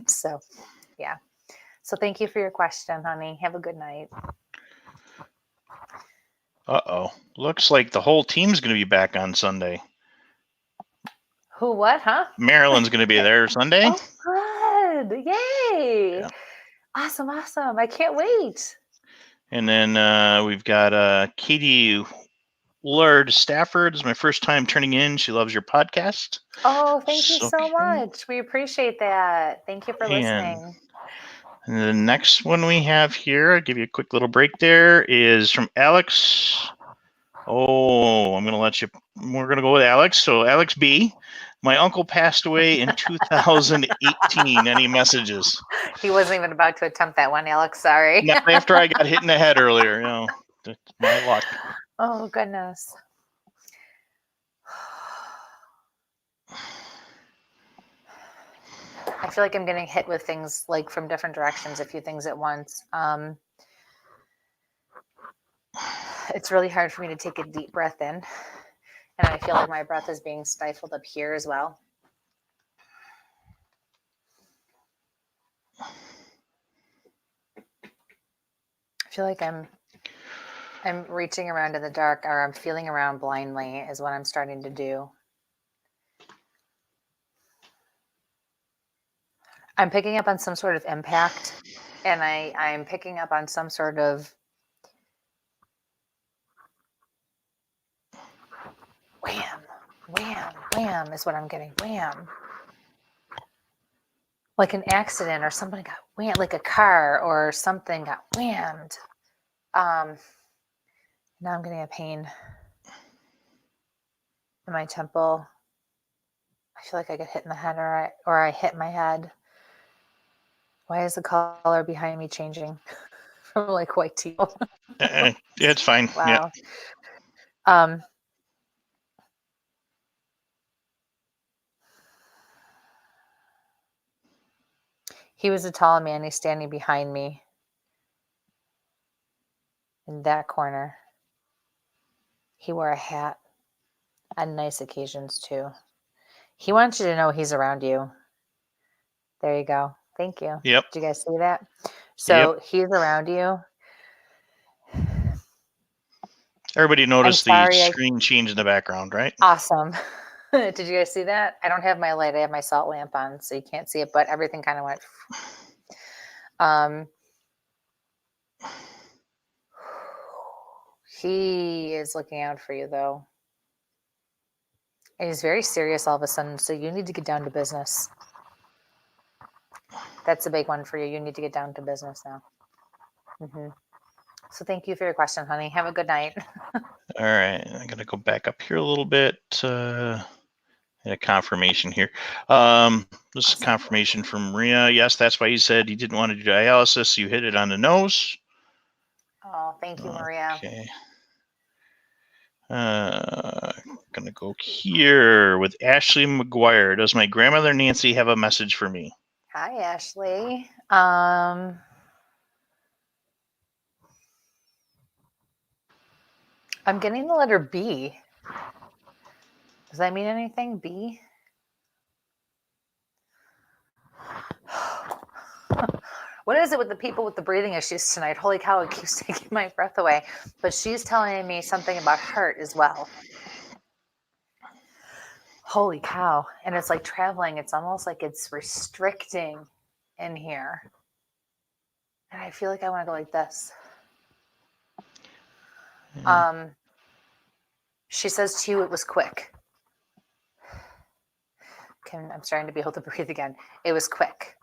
So, yeah. So thank you for your question, honey. Have a good night. Uh-oh. Looks like the whole team's going to be back on Sunday. Who, what, huh? Marilyn's going to be there Sunday. Oh, good. Yay. Yeah. Awesome. I can't wait. And then we've got Katie Lord Stafford. Is my first time turning in. She loves your podcast. Oh, thank you so much. We appreciate that. Thank you for listening. And the next one we have here, I'll give you a quick little break there, is from Alex. Oh, we're going to go with Alex. So Alex B. My uncle passed away in 2018. Any messages? He wasn't even about to attempt that one, Alex. Sorry. Not after I got hit in the head earlier. My luck. Oh, goodness. I feel like I'm getting hit with things like from different directions, a few things at once. It's really hard for me to take a deep breath in. And I feel like my breath is being stifled up here as well. I feel like I'm reaching around in the dark, or I'm feeling around blindly is what I'm starting to do. I'm picking up on some sort of impact, and I'm picking up on some sort of wham, wham, wham is what I'm getting. Wham. Like an accident or somebody got whammed, like a car or something got whammed. Now I'm getting a pain in my temple. I feel like I get hit in the head or I hit my head. Why is the color behind me changing? from like white teal. It's fine. Wow. Yeah. He was a tall man. He's standing behind me in that corner. He wore a hat on nice occasions too. He wants you to know he's around you. There you go. Thank you. Yep. Did you guys see that? So he's around you. Everybody noticed the sorry, screen change in the background, right? Awesome. Did you guys see that? I don't have my light. I have my salt lamp on, so you can't see it, but everything kind of went. He is looking out for you, though. And he's very serious all of a sudden, so you need to get down to business. That's a big one for you. You need to get down to business now. So thank you for your question, honey. Have a good night. All right. I'm going to go back up here a little bit. A confirmation here. This is confirmation from Maria. Yes, that's why you said you didn't want to do dialysis. You hit it on the nose. Oh, thank you, Maria. Okay. Gonna go here with Ashley McGuire. Does my grandmother Nancy have a message for me? Hi, Ashley. I'm getting the letter B. Does that mean anything? B? What is it with the people with the breathing issues tonight? Holy cow, it keeps taking my breath away. But she's telling me something about heart as well. Holy cow. And it's like traveling. It's almost like it's restricting in here. And I feel like I want to go like this. She says to you, it was quick. I'm starting to be able to breathe again. It was quick.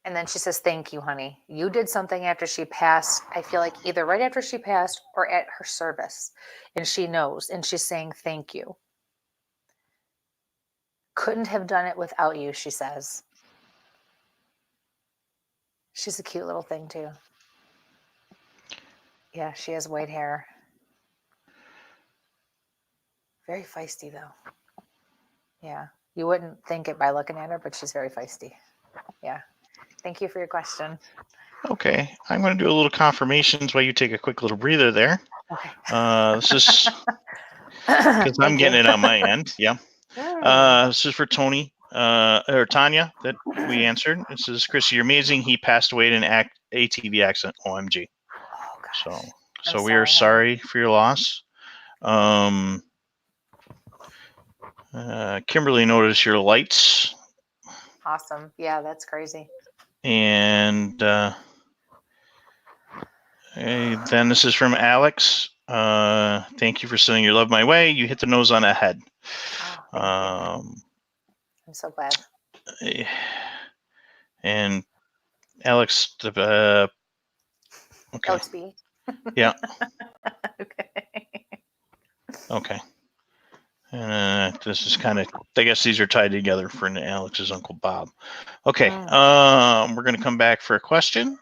And then she says, thank you, honey. You did something after she passed. I feel like either right after she passed or at her service. And she knows. And she's saying, thank you. Couldn't have done it without you, she says. She's a cute little thing, too. Yeah, she has white hair. Very feisty, though. Yeah. You wouldn't think it by looking at her, but she's very feisty. Yeah. Thank you for your question. Okay, I'm going to do a little confirmations while you take a quick little breather there. Okay. This is because I'm getting it on my end. Yeah. This is for Tony or Tanya that we answered. It says, Kristie, you're amazing. He passed away in an ATV accident. OMG. Oh, gosh. So we are sorry for your loss. Kimberly noticed your lights. Awesome. Yeah, that's crazy. And then this is from Alex. Thank you for sending your love my way. You hit the nose on the head. Oh, I'm so glad. And Alex, okay. Alex B. Yeah. Okay. Okay. This is kind of, I guess these are tied together for Alex's Uncle Bob. Okay. We're going to come back for a question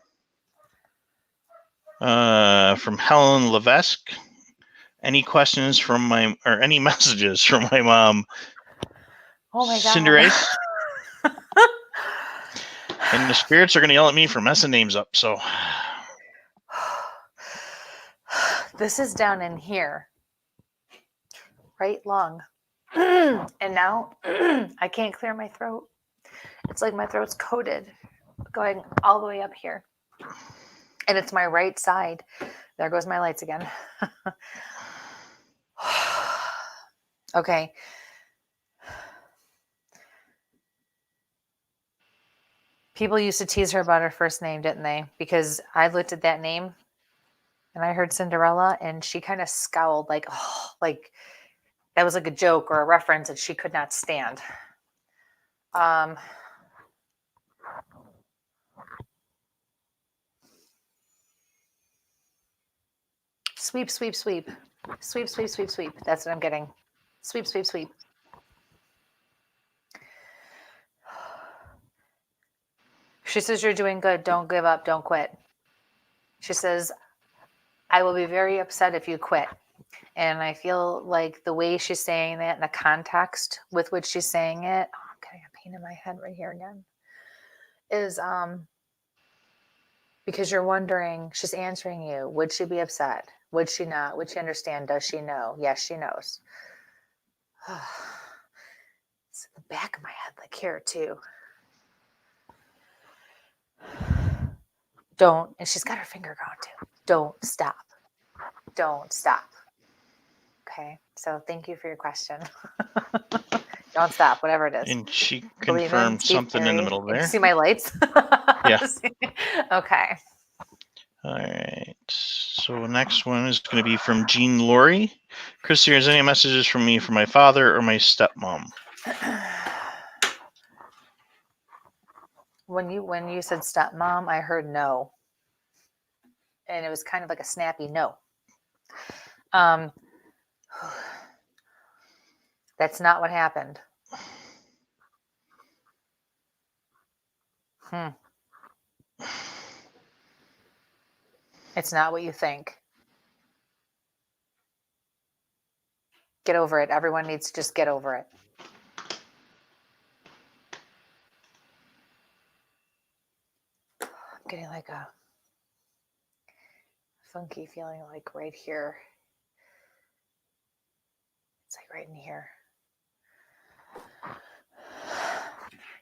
from Helen Levesque. Any questions from any messages from my mom? Oh my God. Cinderace. And the spirits are going to yell at me for messing names up. So this is down in here. Right lung. And now I can't clear my throat. It's like my throat's coated going all the way up here. And it's my right side. There goes my lights again. Okay. People used to tease her about her first name, didn't they? Because I looked at that name and I heard Cinderella and she kind of scowled like, oh, like that was like a joke or a reference that she could not stand. Sweep, sweep, sweep. Sweep, sweep, sweep, sweep. That's what I'm getting. Sweep, sweep, sweep. She says, you're doing good. Don't give up. Don't quit. She says, I will be very upset if you quit. And I feel like the way she's saying that and the context with which she's saying it, oh, I'm getting a pain in my head right here again, is because you're wondering, she's answering you, would she be upset? Would she not? Would she understand? Does she know? Yes, she knows. It's in the back of my head, like here too. Don't, and she's got her finger going too. Don't stop. Don't stop. Okay, so thank you for your question. Don't stop, whatever it is. And she Believe in, confirmed Steve something in the Perry. middle You there. see my lights? Yeah. Okay. All right. So next one is going to be from Jean Laurie. Kristie, is any messages from me for my father or my stepmom? When you said stepmom, I heard no. And it was kind of like a snappy no. That's not what happened. It's not what you think. Get over it. Everyone needs to just get over it. I'm getting like a funky feeling like right here. It's like right in here.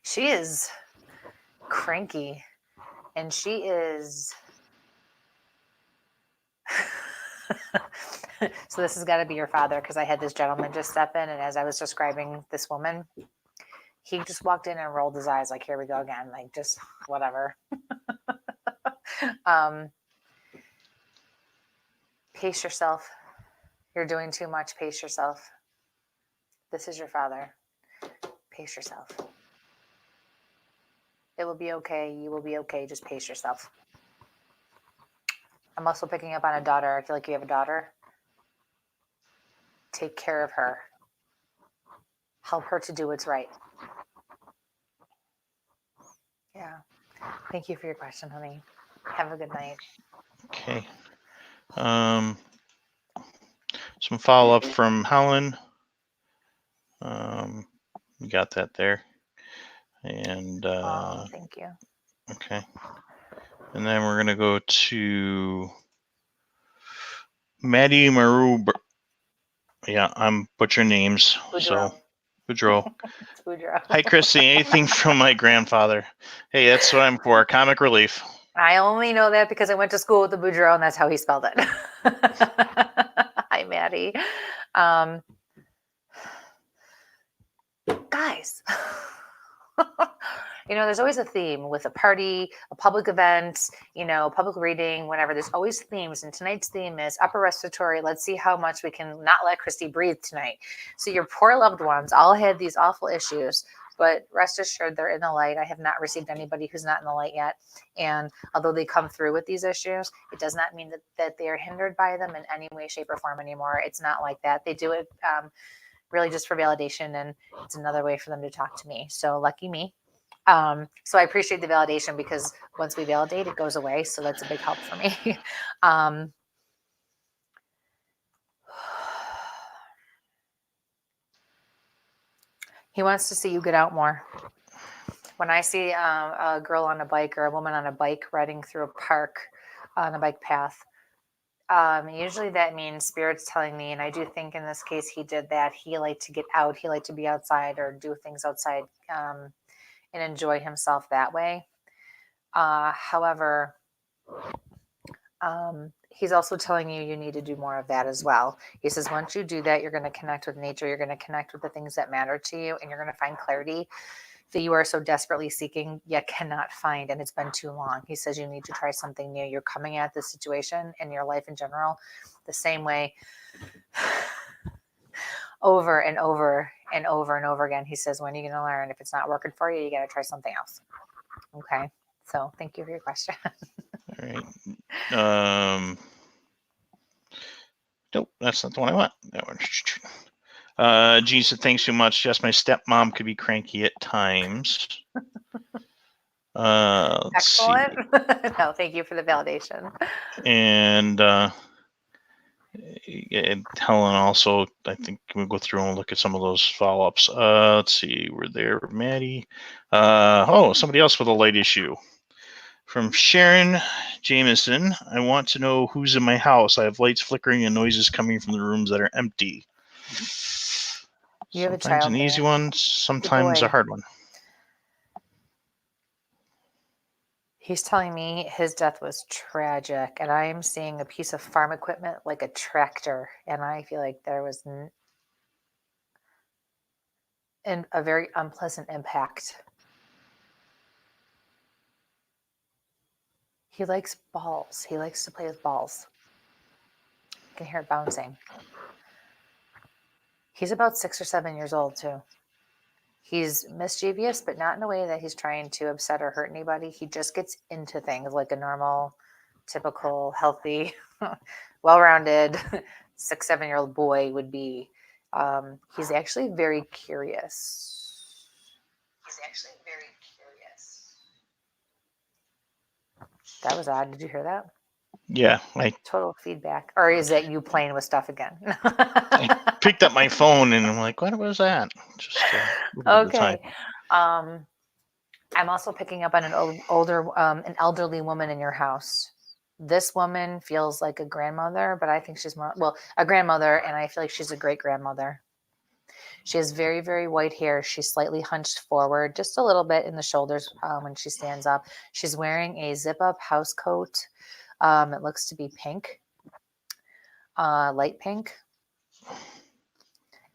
She is cranky and she is so this has got to be your father, because I had this gentleman just step in, and as I was describing this woman, he just walked in and rolled his eyes like, here we go again, like just whatever. Pace yourself. You're doing too much. Pace yourself. This is your father. Pace yourself. It will be okay. You will be okay. Just pace yourself. I'm also picking up on a daughter. I feel like you have a daughter. Take care of her. Help her to do what's right. Yeah. Thank you for your question, honey. Have a good night. Okay. Some follow-up from Helen. We got that there. And thank you. Okay. And then we're gonna go to Maddie Maru. Yeah, I'm butchering names. Boudreaux. So Boudreaux. It's Boudreaux. Hi, Kristie. Anything from my grandfather? Hey, that's what I'm for. Comic relief. I only know that because I went to school with the Boudreaux, and that's how he spelled it. Hi, Maddie. Guys, there's always a theme with a party, a public event, public reading, whatever. There's always themes. And tonight's theme is upper respiratory. Let's see how much we can not let Kristie breathe tonight. So your poor loved ones all had these awful issues, but rest assured they're in the light. I have not received anybody who's not in the light yet. And although they come through with these issues, it does not mean that they are hindered by them in any way, shape, or form anymore. It's not like that. They do it really just for validation, and it's another way for them to talk to me. So lucky me. So I appreciate the validation, because once we validate, it goes away. So that's a big help for me. He wants to see you get out more. When I see a girl on a bike or a woman on a bike riding through a park on a bike path, usually that means Spirit's telling me, and I do think in this case he did that. He liked to get out. He liked to be outside or do things outside and enjoy himself that way. However, he's also telling you need to do more of that as well. He says once you do that, you're going to connect with nature. You're going to connect with the things that matter to you, and you're going to find clarity that you are so desperately seeking yet cannot find, and it's been too long. He says you need to try something new. You're coming at this situation and your life in general the same way over and over and over and over again. He says, when are you going to learn? If it's not working for you, you got to try something else. Okay. So thank you for your question. All right. Nope, that's not the one I want. That one. Jean said, thanks so much. Yes, my stepmom could be cranky at times. Let's see. Excellent. No, thank you for the validation. And Helen also, I think we'll go through and look at some of those follow-ups. Let's see, we're there, Maddie. Somebody else with a light issue. From Sharon Jameson, I want to know who's in my house. I have lights flickering and noises coming from the rooms that are empty. You have a Sometimes child an easy there. one, sometimes boy. a hard one. He's telling me his death was tragic, and I am seeing a piece of farm equipment like a tractor, and I feel like there was a very unpleasant impact. He likes balls. He likes to play with balls. You can hear it bouncing. He's about 6 or 7 years old, too. He's mischievous, but not in a way that he's trying to upset or hurt anybody. He just gets into things like a normal, typical, healthy, well-rounded 6, 7-year-old boy would be. He's actually very curious. That was odd. Did you hear that? Yeah, Total feedback. Or is that you playing with stuff again? I picked up my phone and I'm like, what was that? Just okay. I'm also picking up on an elderly woman in your house. This woman feels like a grandmother, but I think she's a grandmother, and I feel like she's a great grandmother. She has very, very white hair. She's slightly hunched forward, just a little bit in the shoulders when she stands up. She's wearing a zip-up house coat. It looks to be pink, light pink.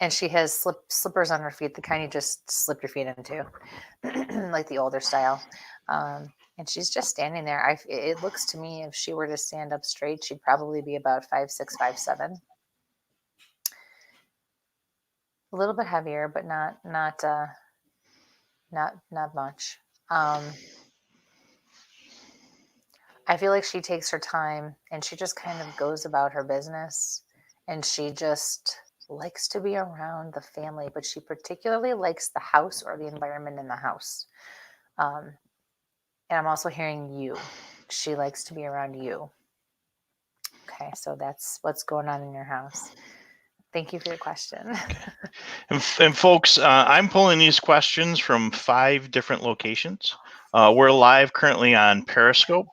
And she has slippers on her feet, the kind you just slip your feet into, like the older style. And she's just standing there. It looks to me, if she were to stand up straight, she'd probably be about 5'6", 5'7". A little bit heavier, but not much. I feel like she takes her time and she just kind of goes about her business, and she just likes to be around the family, but she particularly likes the house or the environment in the house. And I'm also hearing you. She likes to be around you. Okay, so that's what's going on in your house. Thank you for your question. Okay. And folks, I'm pulling these questions from 5 different locations. We're live currently on Periscope,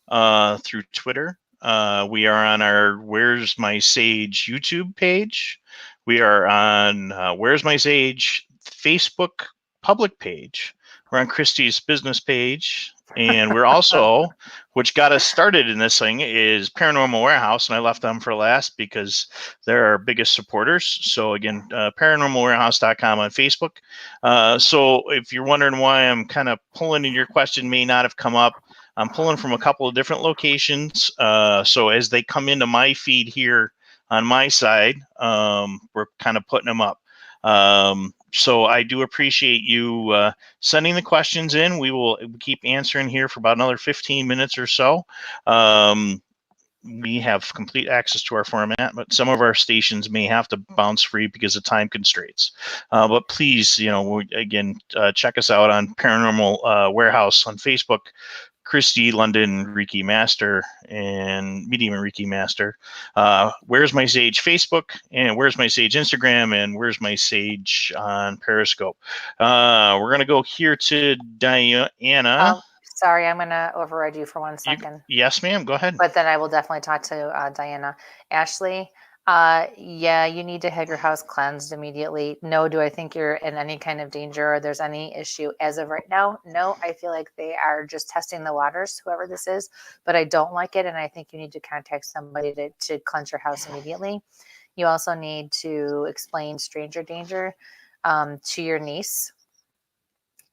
through Twitter. We are on our Where's My Sage YouTube page. We are on Where's My Sage Facebook public page. We're on Kristie's business page. And we're also, which got us started in this thing, is Paranormal Warehouse. And I left them for last because they're our biggest supporters. So again, paranormalwarehouse.com on Facebook. So if you're wondering why I'm kind of pulling in, your question may not have come up. I'm pulling from a couple of different locations. So as they come into my feed here on my side, we're kind of putting them up. So I do appreciate you sending the questions in. We will keep answering here for about another 15 minutes or so. We have complete access to our format, but some of our stations may have to bounce free because of time constraints. But please, again, check us out on Paranormal Warehouse on Facebook, Kristie London Reiki Master, and Medium Reiki Master. Where's My Sage Facebook, and Where's My Sage Instagram, and Where's My Sage on Periscope. We're going to go here to Diana. Sorry, I'm going to override you for 1 second. Yes, ma'am. Go ahead. But then I will definitely talk to Diana. Ashley, yeah, you need to have your house cleansed immediately. No, do I think you're in any kind of danger or there's any issue as of right now? No, I feel like they are just testing the waters, whoever this is, but I don't like it. And I think you need to contact somebody to cleanse your house immediately. You also need to explain stranger danger to your niece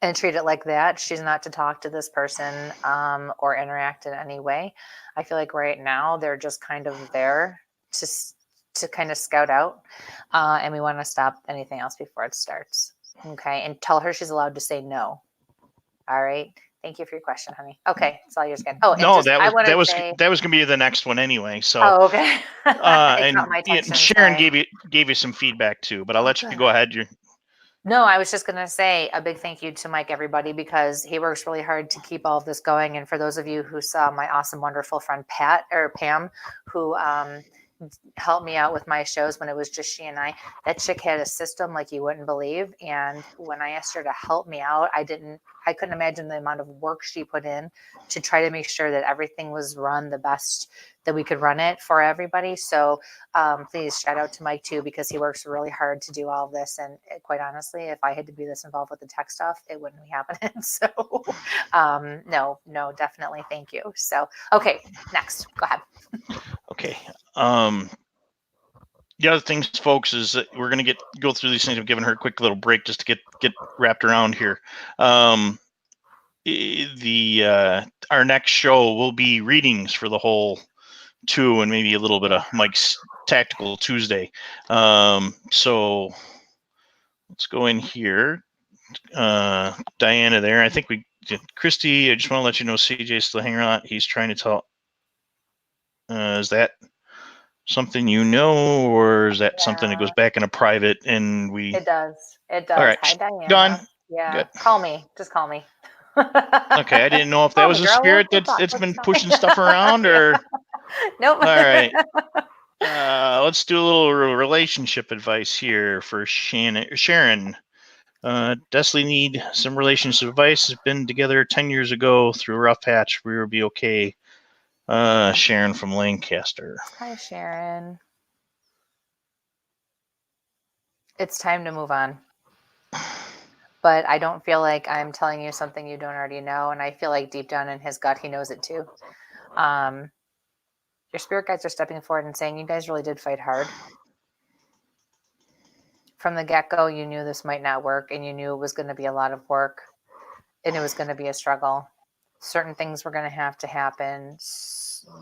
and treat it like that. She's not to talk to this person or interact in any way. I feel like right now they're just kind of there to kind of scout out, and we want to stop anything else before it starts. Okay, and tell her she's allowed to say no. All right. Thank you for your question, honey. Okay, it's all yours again. Oh, no, that was going to be the next one anyway. So. Oh, okay. And Sharon gave you some feedback too, but I'll let you go ahead. No, I was just going to say a big thank you to Mike, everybody, because he works really hard to keep all of this going. And for those of you who saw my awesome, wonderful friend Pam, who helped me out with my shows when it was just she and I, that chick had a system like you wouldn't believe. And when I asked her to help me out, I couldn't imagine the amount of work she put in to try to make sure that everything was run the best that we could run it for everybody. So please shout out to Mike too, because he works really hard to do all of this. And quite honestly, if I had to be this involved with the tech stuff, it wouldn't be happening. So no, definitely. Thank you. So, okay, next, go ahead. Okay. The other things, folks, is that we're going to go through these things. I've given her a quick little break just to get wrapped around here. Our next show will be readings for the whole 2 and maybe a little bit of Mike's Tactical Tuesday. So let's go in here. Diana there. I think we did. Kristie, I just want to let you know CJ's still hanging around. He's trying to tell. Is that something you know, or is that something that goes back in a private and we... It does. All right. Hi, Diana. Done. Yeah. Good. Call me. Just call me. Okay. I didn't know if that was a spirit that's been pushing stuff around or... Nope. All right. Let's do a little relationship advice here for Sharon. Definitely need some relationship advice. Has been together 10 years ago through a rough patch. We will be okay. Sharon from Lancaster. Hi, Sharon. It's time to move on. But I don't feel like I'm telling you something you don't already know. And I feel like deep down in his gut, he knows it too. Your spirit guides are stepping forward and saying, you guys really did fight hard. From the get-go, you knew this might not work, and you knew it was going to be a lot of work, and it was going to be a struggle. Certain things were going to have to happen.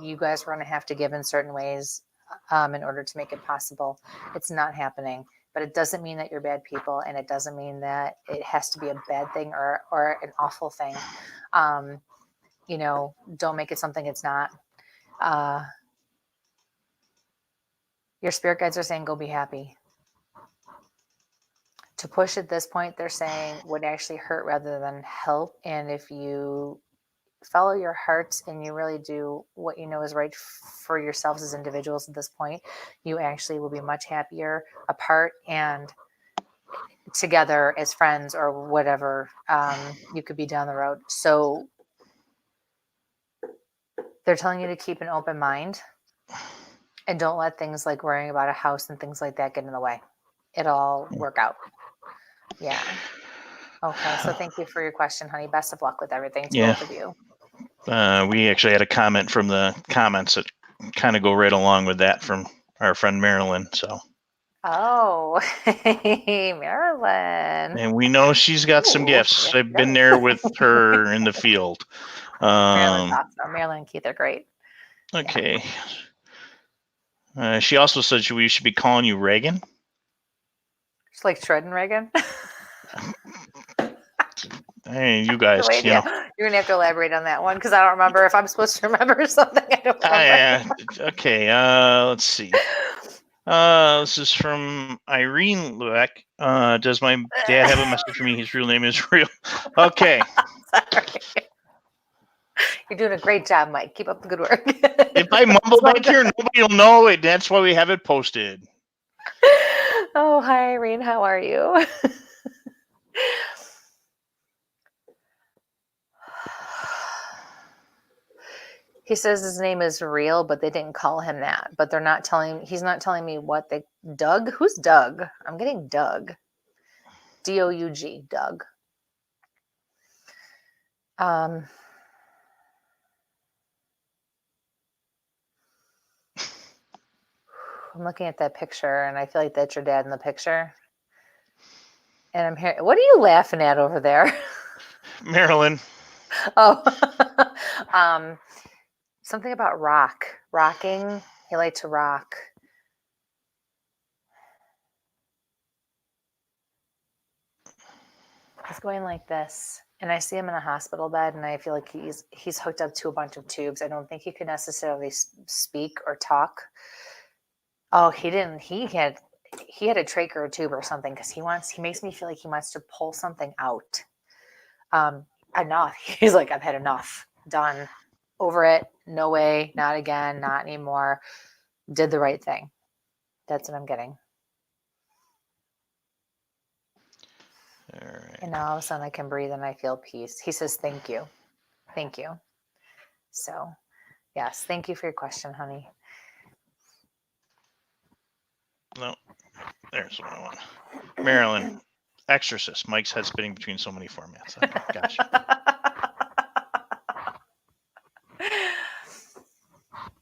You guys were going to have to give in certain ways in order to make it possible. It's not happening, but it doesn't mean that you're bad people, and it doesn't mean that it has to be a bad thing or an awful thing. Don't make it something it's not. Your spirit guides are saying, go be happy. To push at this point, they're saying would actually hurt rather than help. And if you follow your hearts and you really do what you know is right for yourselves as individuals at this point, you actually will be much happier apart and together as friends or whatever you could be down the road. So they're telling you to keep an open mind and don't let things like worrying about a house and things like that get in the way. It'll all work out. Yeah. Okay. So thank you for your question, honey. Best of luck with everything to both of you. We actually had a comment from the comments that kind of go right along with that from our friend Marilyn. So. Oh, hey, Marilyn. And we know she's got some gifts. I've been there with her in the field. Marilyn's awesome. Marilyn and Keith are great. Okay. She also said we should be calling you Reagan. She's like Shredding Reagan. Hey, you guys, You're gonna have to elaborate on that one because I don't remember if I'm supposed to remember something. I don't remember. Okay. Let's see. This is from Irene Lueck. Does my dad have a message for me? His real name is real. Okay. Sorry. You're doing a great job, Mike. Keep up the good work. If I mumble back here, nobody will know it. That's why we have it posted. Oh, hi, Irene. How are you? He says his name is real, but they didn't call him that. But he's not telling me what Doug? Who's Doug? I'm getting Doug. D-O-U-G, Doug. I'm looking at that picture, and I feel like that's your dad in the picture. And I'm hearing, what are you laughing at over there? Marilyn. Oh, something about rocking. He liked to rock. He's going like this, and I see him in a hospital bed, and I feel like he's hooked up to a bunch of tubes. I don't think he could necessarily speak or talk. Oh, he didn't. He he had a trach or a tube or something because he makes me feel like he wants to pull something out. Enough. He's like, I've had enough. Done. Over it. No way. Not again. Not anymore. Did the right thing. That's what I'm getting. All right. And now all of a sudden I can breathe and I feel peace. He says, thank you. Thank you. So, yes, thank you for your question, honey. No, there's what I want. Marilyn, Exorcist. Mike's head spinning between so many formats. Okay, gotcha.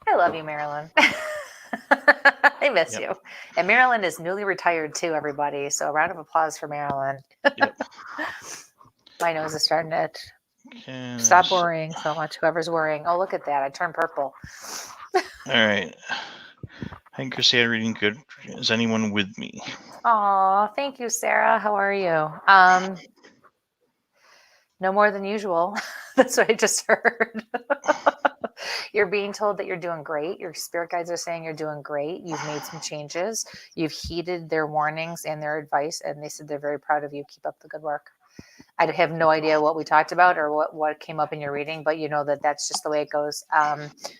I love you, Marilyn. I miss you. And Marilyn is newly retired too, everybody. So a round of applause for Marilyn. Yep. My nose is starting to stop worrying so much. Whoever's worrying. Oh, look at that. I turned purple. All right. Hi, Kristie. I'm reading good. Is anyone with me? Oh, thank you, Sarah. How are you? No more than usual. That's what I just heard. You're being told that you're doing great. Your spirit guides are saying you're doing great. You've made some changes. You've heeded their warnings and their advice, and they said they're very proud of you. Keep up the good work. I have no idea what we talked about or what came up in your reading, but you know that that's just the way it goes.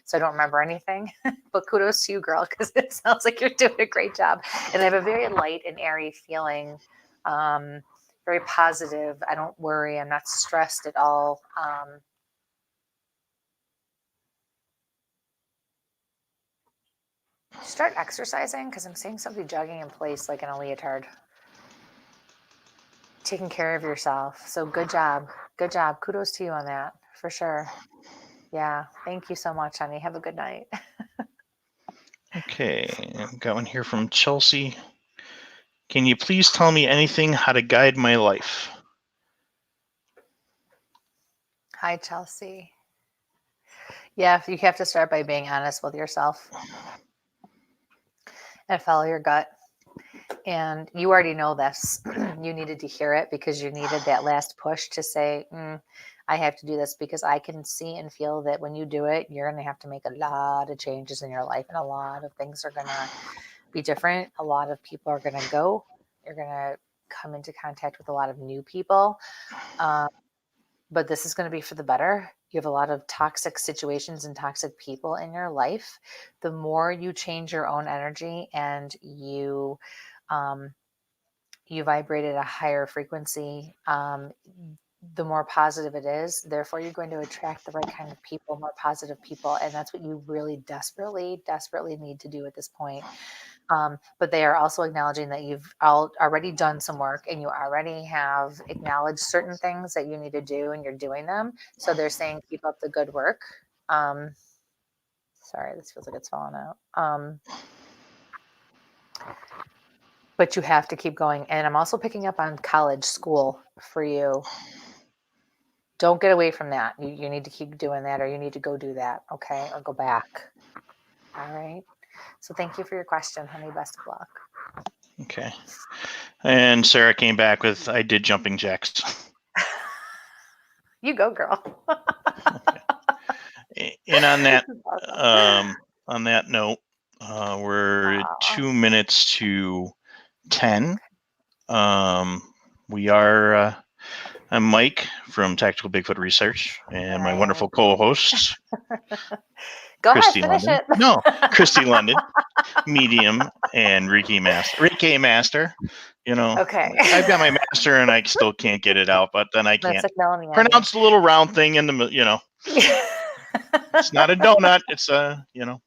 So I don't remember anything, but kudos to you, girl, because it sounds like you're doing a great job. And I have a very light and airy feeling, very positive. I don't worry. I'm not stressed at all. Start exercising because I'm seeing somebody jogging in place like in a leotard. Taking care of yourself. So good job. Good job. Kudos to you on that for sure. Yeah. Thank you so much, honey. Have a good night. Okay. I've got one here from Chelsea. Can you please tell me anything how to guide my life? Hi, Chelsea. Yeah, you have to start by being honest with yourself and follow your gut. And you already know this. You needed to hear it because you needed that last push to say, I have to do this because I can see and feel that when you do it, you're going to have to make a lot of changes in your life and a lot of things are going to be different. A lot of people are going to go. You're going to come into contact with a lot of new people. But this is going to be for the better. You have a lot of toxic situations and toxic people in your life. The more you change your own energy and you vibrate at a higher frequency, the more positive it is. Therefore, you're going to attract the right kind of people, more positive people. And that's what you really desperately, desperately need to do at this point. But they are also acknowledging that you've already done some work and you already have acknowledged certain things that you need to do and you're doing them. So they're saying, keep up the good work. Sorry, this feels like it's falling out. But you have to keep going. And I'm also picking up on college school for you. Don't get away from that. You need to keep doing that, or you need to go do that. Okay. Or go back. All right. So thank you for your question, honey. Best of luck. Okay. And Sarah came back with, I did jumping jacks. You go, girl. Okay. And on that note, we're 2 minutes to 10. We are, I'm Mike from Tactical Bigfoot Research and my wonderful co-hosts. Go Kristie ahead, finish London. it. No, Kristie London, medium, and Reiki Master. You know, Okay. I've got my master and I still can't get it out, but then I can't That's like Melanie. pronounce the little round thing in the, it's not a donut. It's a, And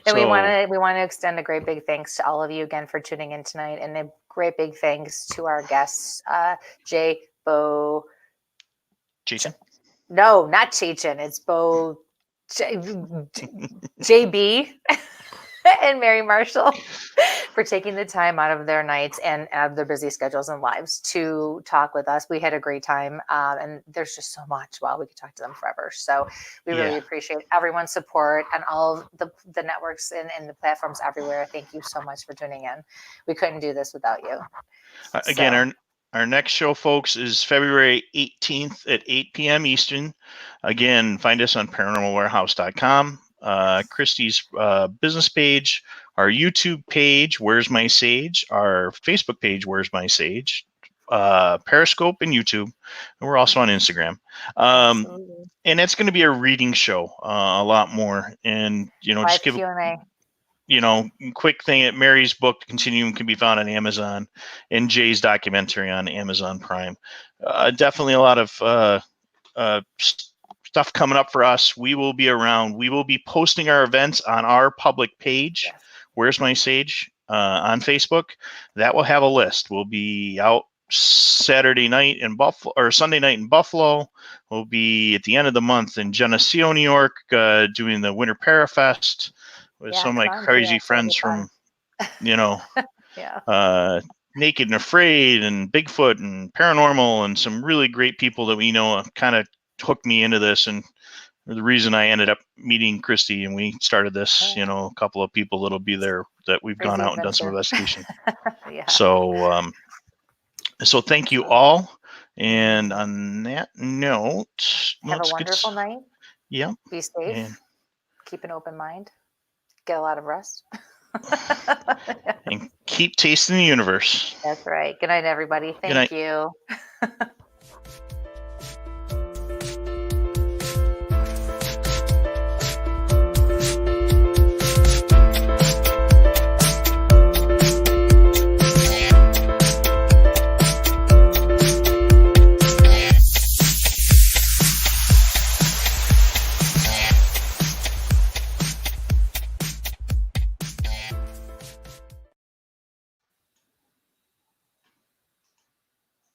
so, we want to extend a great big thanks to all of you again for tuning in tonight, and a great big thanks to our guests, Bo. Chechen? No, not Chechen. It's Bo. JB and Mary Marshall for taking the time out of their nights and out of their busy schedules and lives to talk with us. We had a great time, and there's just so much. Wow, we could talk to them forever. So we really appreciate everyone's support and all of the networks and the platforms everywhere. Thank you so much for tuning in. We couldn't do this without you. Again, our next show, folks, is February 18th at 8 p.m. Eastern. Again, find us on paranormalwarehouse.com. Kristie's business page our YouTube page, Where's My Sage, our Facebook page, Where's My Sage, Periscope and YouTube, and we're also on Instagram. Absolutely. And it's going to be a reading show, a lot more. And, Live just give Q&A. quick thing at Mary's book, Continuum, can be found on Amazon, and Jay's documentary on Amazon Prime. Definitely a lot of stuff coming up for us. We will be around. We will be posting our events on our public page, Yes. Where's My Sage, on Facebook. That will have a list. We'll be out Saturday night in Buffalo, or Sunday night in Buffalo. We'll be at the end of the month in Geneseo, New York, doing the Winter Parafest with some of my fun. crazy Yeah, friends fun. from, Naked and Afraid and Bigfoot and Paranormal, and some really great people that we know kind of hooked me into this, and the reason I ended up meeting Kristie and we started this. A couple of people that'll be there that we've Crazy gone out and done some adventure. investigation. Yeah. So thank you all. And on that note, Have a wonderful night. Yeah. Be safe. And keep an open mind. Get a lot of rest. and keep tasting the universe. That's right. Good night, everybody. Thank you.